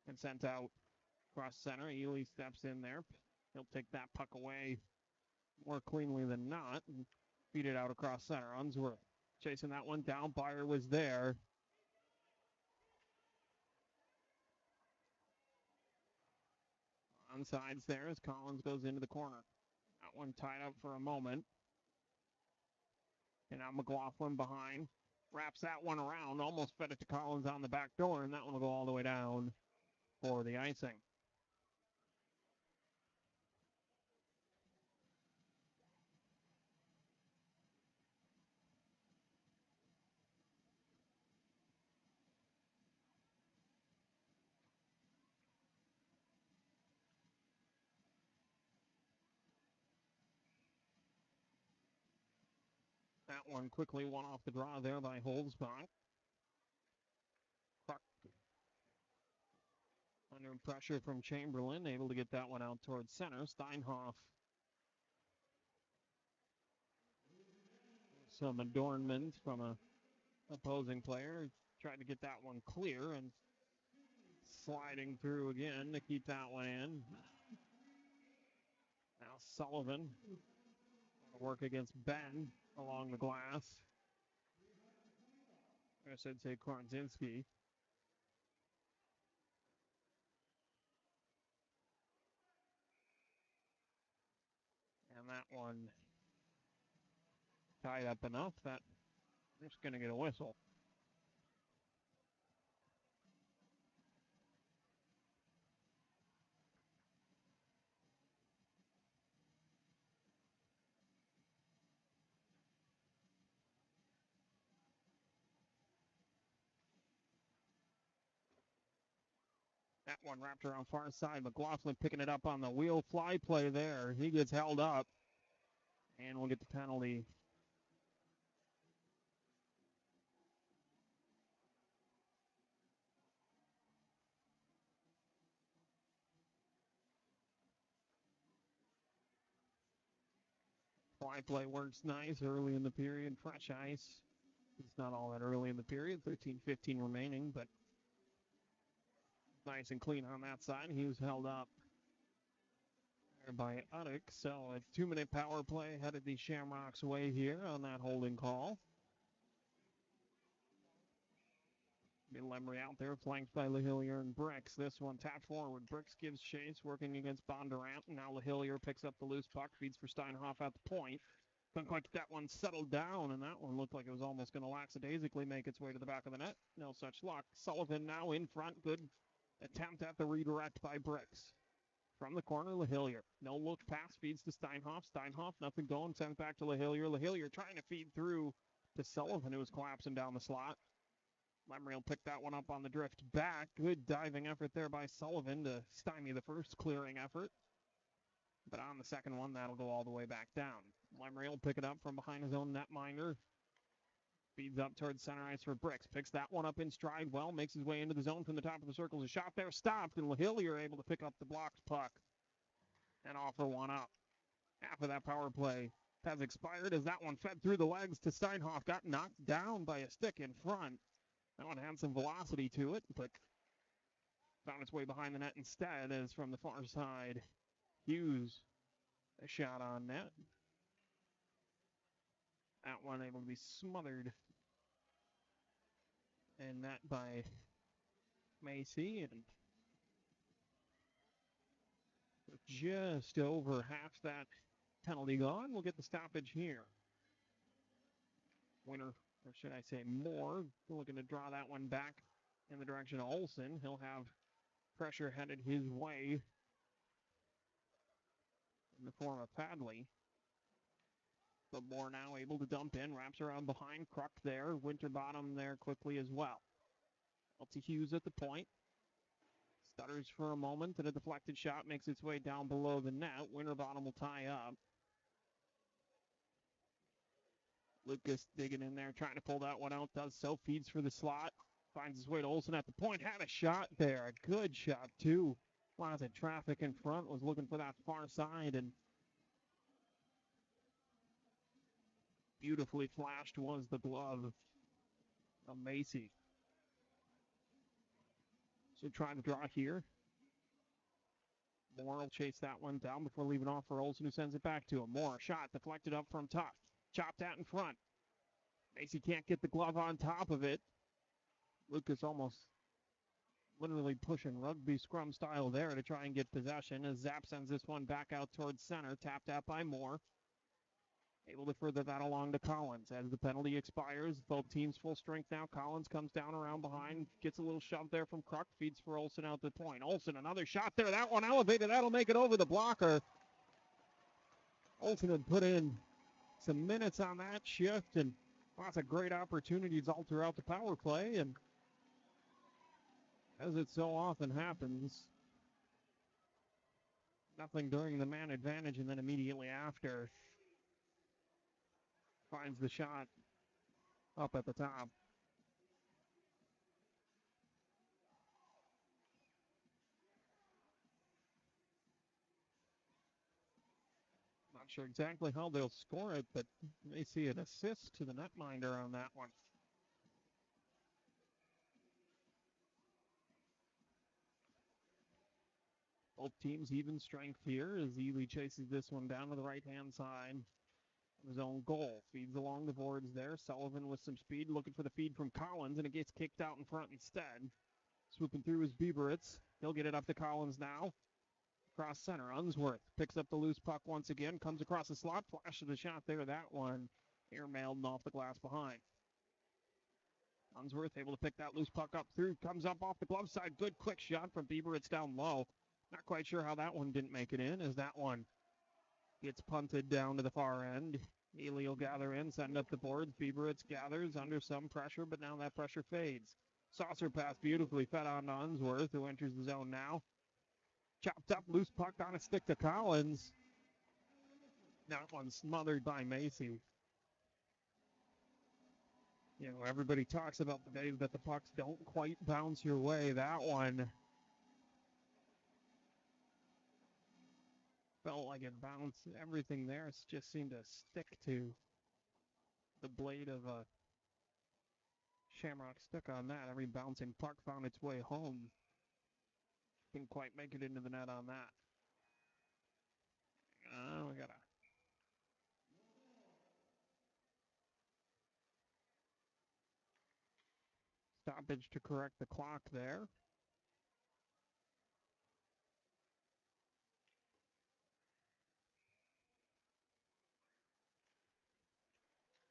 and sent out across center. Ely steps in there. He'll take that puck away more cleanly than not and feed it out across center. Unsworth chasing that one down. Byer was there. On sides there as Collins goes into the corner. That one tied up for a moment. And now McLaughlin behind. Wraps that one around. Almost fed it to Collins on the back door. And that one will go all the way down for the icing. That one quickly won off the draw there by Holzbach. Kruk under pressure from Chamberlain, able to get that one out towards center. Steinhoff. Some adornment from a opposing player. Tried to get that one clear and sliding through again to keep that one in. Now Sullivan work against Ben along the glass. I should say Kronzinski. And that one tied up enough that I'm just going to get a whistle. That one wrapped around far side. McLaughlin picking it up on the wheel fly play there. He gets held up. And we'll get the penalty. Fly play works nice early in the period. Fresh ice. It's not all that early in the period. 13-15 remaining, but nice and clean on that side. He was held up by Uddick. So a 2-minute power play headed the Shamrocks way here on that holding call. Lemery out there, flanked by LaHillier and Bricks. This one tapped forward. Bricks gives chase, working against Bondurant. Now LaHillier picks up the loose puck, feeds for Steinhoff at the point. Couldn't quite get that one settled down, and that one looked like it was almost going to lackadaisically make its way to the back of the net. No such luck. Sullivan now in front. Good attempt at the redirect by Bricks. From the corner, LaHillier. No look pass, feeds to Steinhoff. Steinhoff, nothing going, sends back to LaHillier. LaHillier trying to feed through to Sullivan, who was collapsing down the slot. Lemery will pick that one up on the drift back. Good diving effort there by Sullivan to stymie the first clearing effort. But on the second one, that'll go all the way back down. Lemery will pick it up from behind his own netminder. Feeds up towards center ice for Bricks. Picks that one up in stride well. Makes his way into the zone from the top of the circle. A shot there stopped, and LaHillier able to pick up the blocked puck and offer one up. Half of that power play has expired as that one fed through the legs to Steinhoff. Got knocked down by a stick in front. That one had some velocity to it, but found its way behind the net instead as from the far side. Hughes, a shot on net. That one able to be smothered and net by Macy, and with just over half that penalty gone, we'll get the stoppage here. Winner, or should I say Moore, looking to draw that one back in the direction of Olsen. He'll have pressure headed his way in the form of Padley. But Moore now able to dump in, wraps around behind, Kruk there, Winterbottom there quickly as well. Out to Hughes at the point. Stutters for a moment, and a deflected shot makes its way down below the net. Winterbottom will tie up. Lucas digging in there, trying to pull that one out, does so, feeds for the slot. Finds his way to Olsen at the point, had a shot there, a good shot too. Lots of traffic in front, was looking for that far side, and beautifully flashed was the glove of Macy. So trying to draw here. Moore will chase that one down before leaving off for Olsen, who sends it back to him. Moore, shot deflected up from top. Chopped out in front. Macy can't get the glove on top of it. Lucas almost literally pushing rugby scrum style there to try and get possession as Zapp sends this one back out towards center. Tapped out by Moore. Able to further that along to Collins. As the penalty expires, both teams full strength now. Collins comes down around behind, gets a little shove there from Kruk, feeds for Olsen out the point. Olsen, another shot there. That one elevated. That'll make it over the blocker. Olsen had put in some minutes on that shift and lots of great opportunities all throughout the power play. And as it so often happens, nothing during the man advantage, and then immediately after finds the shot up at the top. Not sure exactly how they'll score it, but you may see an assist to the netminder on that one. Both teams even strength here as Ely chases this one down to the right-hand side of his own goal. Feeds along the boards there. Sullivan with some speed, looking for the feed from Collins, and it gets kicked out in front instead. Swooping through is Bieberitz. He'll get it up to Collins now. Cross center, Unsworth picks up the loose puck once again, comes across the slot, flashes the shot there. That one airmailed and off the glass behind. Unsworth able to pick that loose puck up through, comes up off the glove side. Good quick shot from Bieberitz down low. Not quite sure how that one didn't make it in, as that one gets punted down to the far end. Ely will gather in, send up the boards. Bieberitz gathers under some pressure, but now that pressure fades. Saucer pass beautifully fed on to Unsworth, who enters the zone now. Chopped up, loose puck on a stick to Collins. That one smothered by Macy. You know, everybody talks about the days that the pucks don't quite bounce your way. That one felt like it bounced. Everything there just seemed to stick to the blade of a Shamrock stick on that. Every bouncing puck found its way home. Didn't quite make it into the net on that. We got a stoppage to correct the clock there.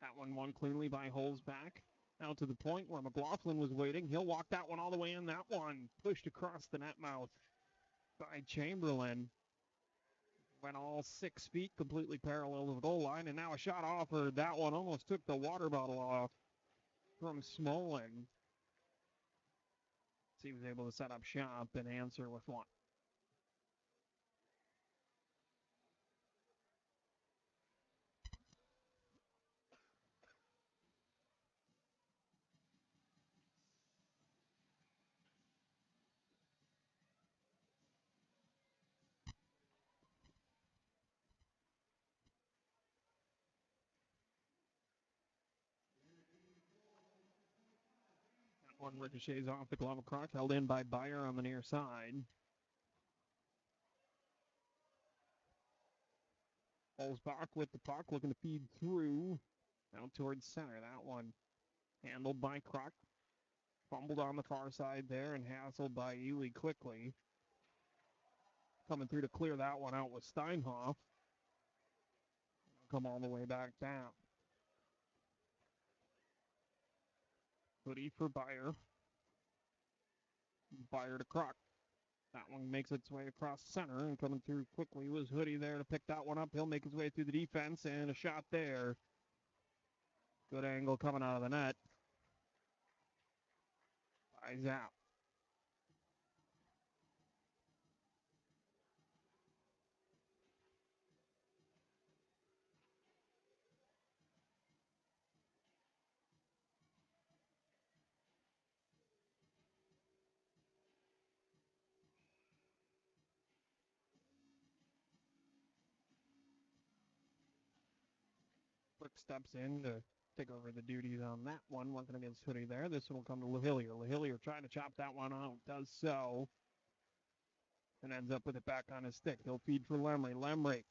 That one won cleanly by Holzbach. Now to the point where McLaughlin was waiting. He'll walk that one all the way in. That one pushed across the net mouth by Chamberlain. Went all 6 feet, completely parallel to the goal line, and now a shot offered. That one almost took the water bottle off from Smolin. So he was able to set up shop and answer with one. That one ricochets off the glove of Croc, held in by Beyer on the near side. Holzbach with the puck, looking to feed through. Out towards center. That one handled by Croc. Fumbled on the far side there and hassled by Ely quickly. Coming through to clear that one out with Steinhoff. Come all the way back down. Hoodie for Beyer. Beyer to Croc. That one makes its way across center and coming through quickly was Hoodie there to pick that one up. He'll make his way through the defense and a shot there. Good angle coming out of the net. Eyes out. Quick steps in to take over the duties on that one, working against Hoodie there. This one will come to LaHillier. LaHillier trying to chop that one out, does so, and ends up with it back on his stick. He'll feed for Lemry. Lemry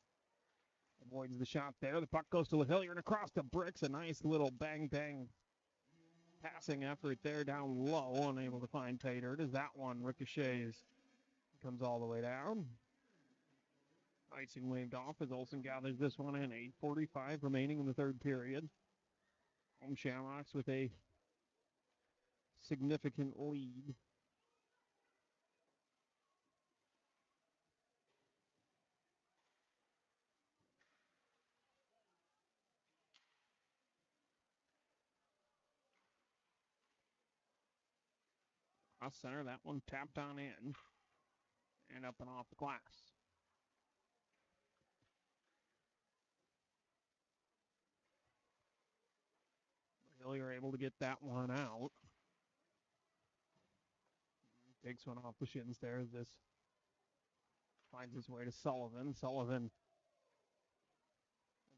avoids the shot there. The puck goes to LaHillier and across the bricks. A nice little bang-bang passing effort there down low, unable to find pay dirt as that one ricochets. Comes all the way down. Icing waved off as Olsen gathers this one in. 8:45 remaining in the third period. M&M Shamrocks with a significant lead. Cross center, that one tapped on in and up and off the glass. Hillier able to get that one out. Takes one off the shins there. This finds its way to Sullivan. Sullivan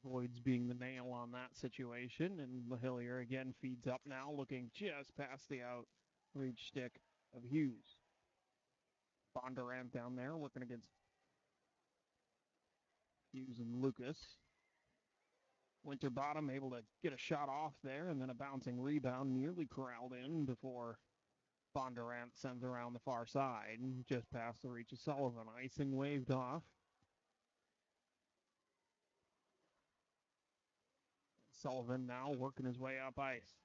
avoids being the nail on that situation, and Hillier again feeds up now, looking just past the outreach stick of Hughes. Bondurant down there working against Hughes and Lucas. Winterbottom able to get a shot off there, and then a bouncing rebound nearly corralled in before Bondurant sends around the far side, just past the reach of Sullivan. Icing waved off. Sullivan now working his way up ice.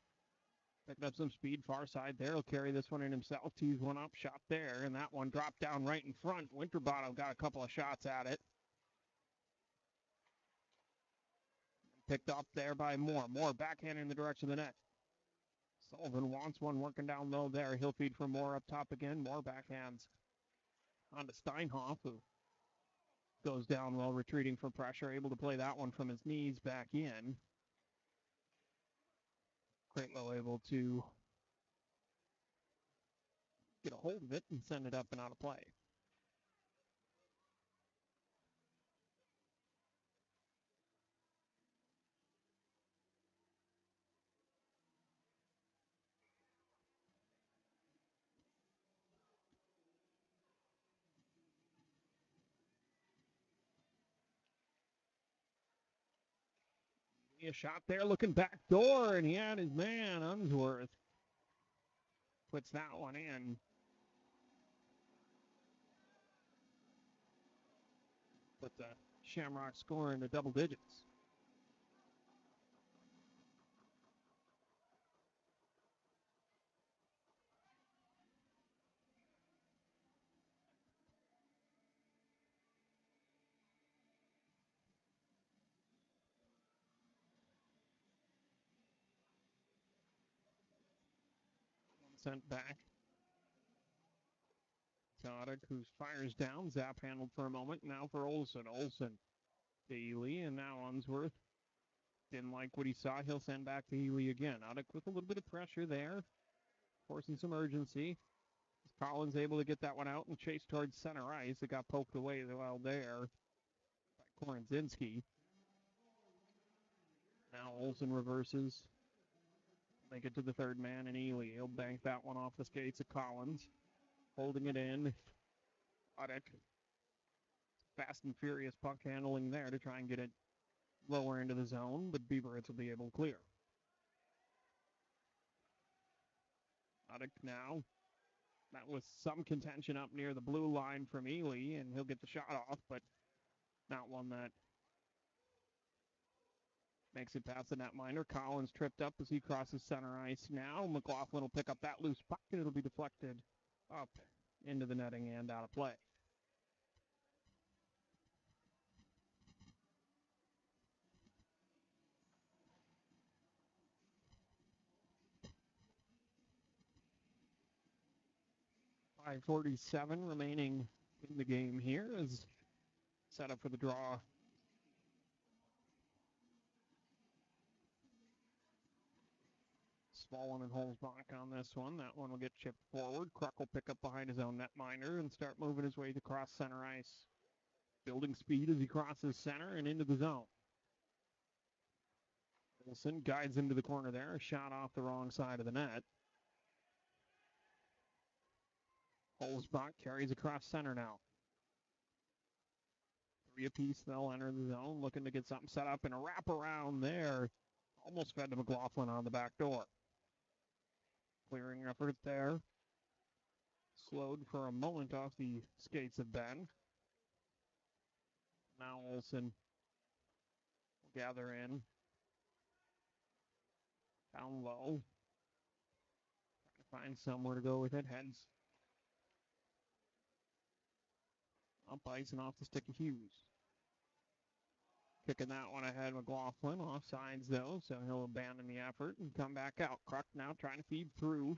Picking up some speed far side there. He'll carry this one in himself. Tees one up, shot there, and that one dropped down right in front. Winterbottom got a couple of shots at it. Picked up there by Moore. Moore backhand in the direction of the net. Sullivan wants one working down low there. He'll feed for Moore up top again. Moore backhands on to Steinhoff, who goes down low, retreating from pressure, able to play that one from his knees back in. Craitlow able to get a hold of it and send it up and out of play. A shot there looking back door, and he had his man, Unsworth, puts that one in. Put the Shamrocks score into double digits. Sent back. Tadic, who fires down. Zap handled for a moment. Now for Olsen. Olsen to Ely, and now Unsworth. Didn't like what he saw. He'll send back to Ely again. Tadic with a little bit of pressure there. Forcing some urgency. Collins able to get that one out and chase towards center ice. It got poked away while there by Korenzinski. Now Olsen reverses. Make it to the third man and Ely. He'll bank that one off the skates of Collins. Holding it in. Tadic. Fast and furious puck handling there to try and get it lower into the zone, but Beaveritz will be able to clear. Tadic now. That was some contention up near the blue line from Ely, and he'll get the shot off, but not one that makes it past the netminder. Collins tripped up as he crosses center ice now. McLaughlin will pick up that loose puck, and it'll be deflected up into the netting and out of play. .547 remaining in the game here as set up for the draw. Small and Holzbach on this one. That one will get chipped forward. Kruk will pick up behind his own netminder and start moving his way across center ice. Building speed as he crosses center and into the zone. Wilson guides into the corner there. A shot off the wrong side of the net. Holzbach carries across center now. 3 apiece, they'll enter the zone, looking to get something set up, and a wraparound there. Almost fed to McLaughlin on the back door. Clearing effort there. Slowed for a moment off the skates of Ben. Now Olsen will gather in. Down low. Trying to find somewhere to go with it. Heads up ice and off the stick of Hughes. Kicking that one ahead, McLaughlin. Offsides, though, so he'll abandon the effort and come back out. Kruk now trying to feed through.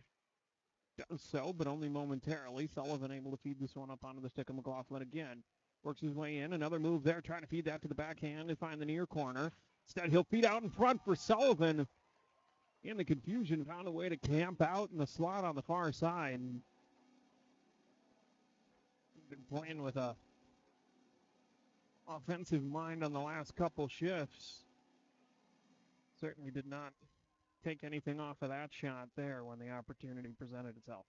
Does so, but only momentarily. Sullivan able to feed this one up onto the stick of McLaughlin again. Works his way in. Another move there, trying to feed that to the backhand to find the near corner. Instead, he'll feed out in front for Sullivan. In the confusion, found a way to camp out in the slot on the far side. Been playing with a offensive mind on the last couple shifts. Certainly did not take anything off of that shot there when the opportunity presented itself.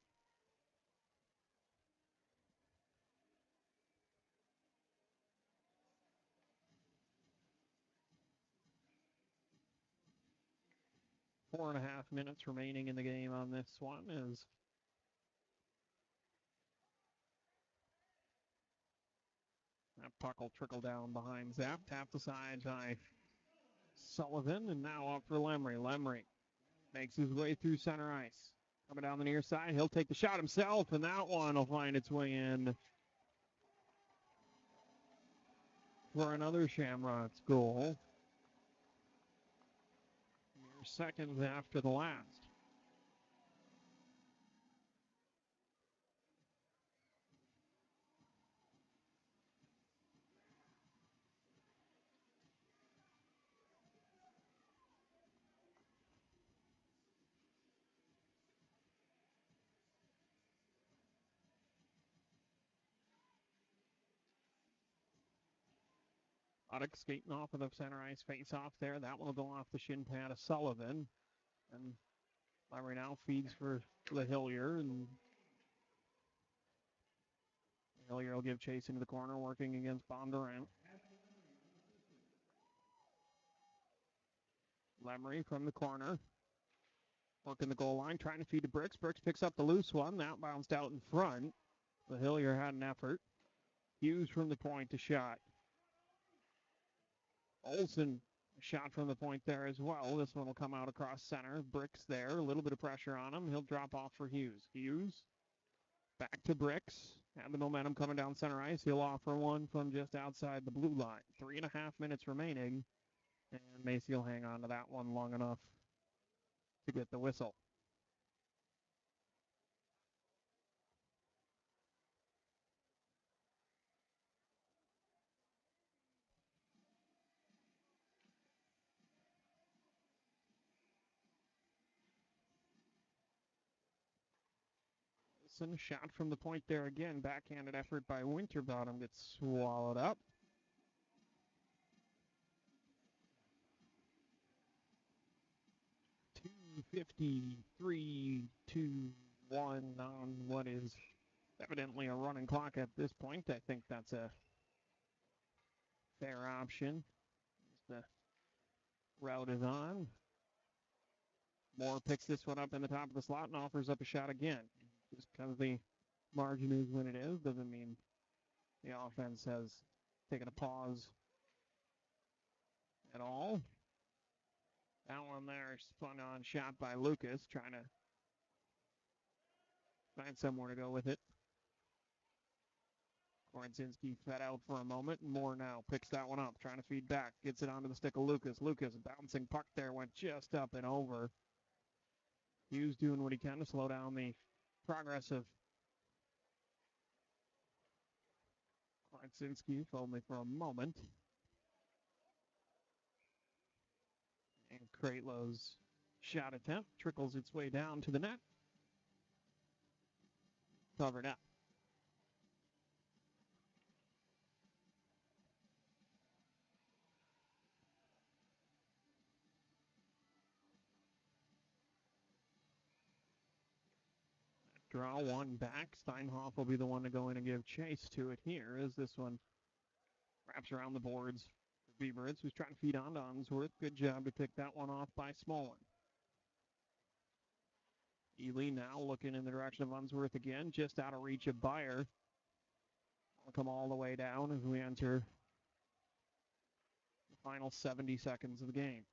Four and a half minutes remaining in the game on this one as that puck will trickle down behind Zap. Tap the side by Sullivan, and now up for Lemry. Lemry makes his way through center ice. Coming down the near side, he'll take the shot himself, and that one will find its way in for another Shamrocks goal. Mere seconds after the last. Tadic skating off of the center ice face-off there. That one will go off the shin pad of Sullivan. And Lowry now feeds for the Hillier. And Hillier will give chase into the corner, working against Bondurant. Lemry from the corner. Working the goal line, trying to feed to Bricks. Bricks picks up the loose one. That bounced out in front. The Hillier had an effort. Hughes from the point to shot. Olsen, shot from the point there as well. This one will come out across center. Bricks there. A little bit of pressure on him. He'll drop off for Hughes. Hughes back to Bricks. Had the momentum coming down center ice. He'll offer one from just outside the blue line. 3.5 minutes remaining. And Macy will hang on to that one long enough to get the whistle. Shot from the point there again. Backhanded effort by Winterbottom gets swallowed up. 2:53, 2-1 on what is evidently a running clock at this point. I think that's a fair option. The route is on. Moore picks this one up in the top of the slot and offers up a shot again. Just because the margin is when it is doesn't mean the offense has taken a pause at all. That one there, spun on shot by Lucas, trying to find somewhere to go with it. Korinzinski fed out for a moment, and Moore now picks that one up, trying to feed back, gets it onto the stick of Lucas. Lucas, bouncing puck there, went just up and over. Hughes doing what he can to slow down the progress of Korinzinski, if only for a moment. And Kratlow's shot attempt trickles its way down to the net. Covered up. Draw one back. Steinhoff will be the one to go in and give chase to it here as this one wraps around the boards for Beaveritz, who's trying to feed on to Unsworth. Good job to pick that one off by Smolin. Ely now looking in the direction of Unsworth again, just out of reach of Byer. Will come all the way down as we enter the final 70 seconds of the game.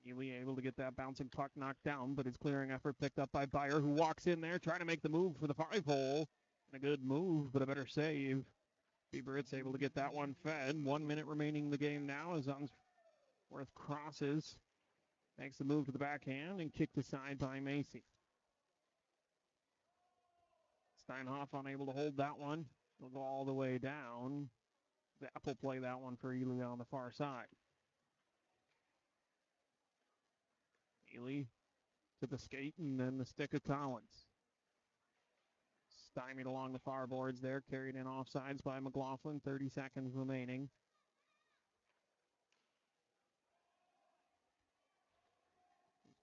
Ely able to get that bouncing puck knocked down, but his clearing effort picked up by Byer, who walks in there trying to make the move for the 5-hole. A good move, but a better save. Beaveritz able to get that one fed. 1 minute remaining in the game now as Unsworth crosses. Makes the move to the backhand and kicked aside by Macy. Steinhoff unable to hold that one. Will go all the way down. Zapp will play that one for Ely on the far side. Ely to the skate and then the stick of Collins. Stymied along the far boards there. Carried in offsides by McLaughlin. 30 seconds remaining.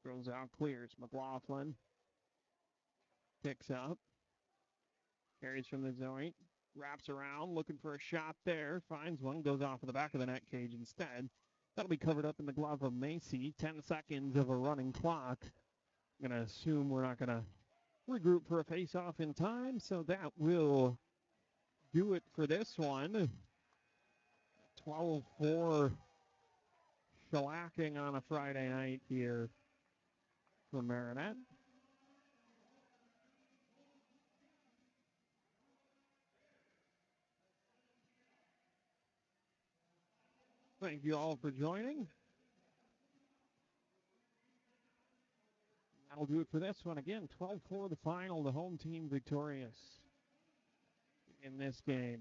Throws out, clears. McLaughlin picks up. Carries from the joint. Wraps around, looking for a shot there. Finds one, goes off of the back of the net cage instead. That'll be covered up in the glove of Macy. 10 seconds of a running clock. I'm going to assume we're not going to regroup for a face-off in time, so that will do it for this one. 12-4 shellacking on a Friday night here for Marinette. Thank you all for joining. That'll do it for this one. Again, 12-4 the final. The home team victorious in this game.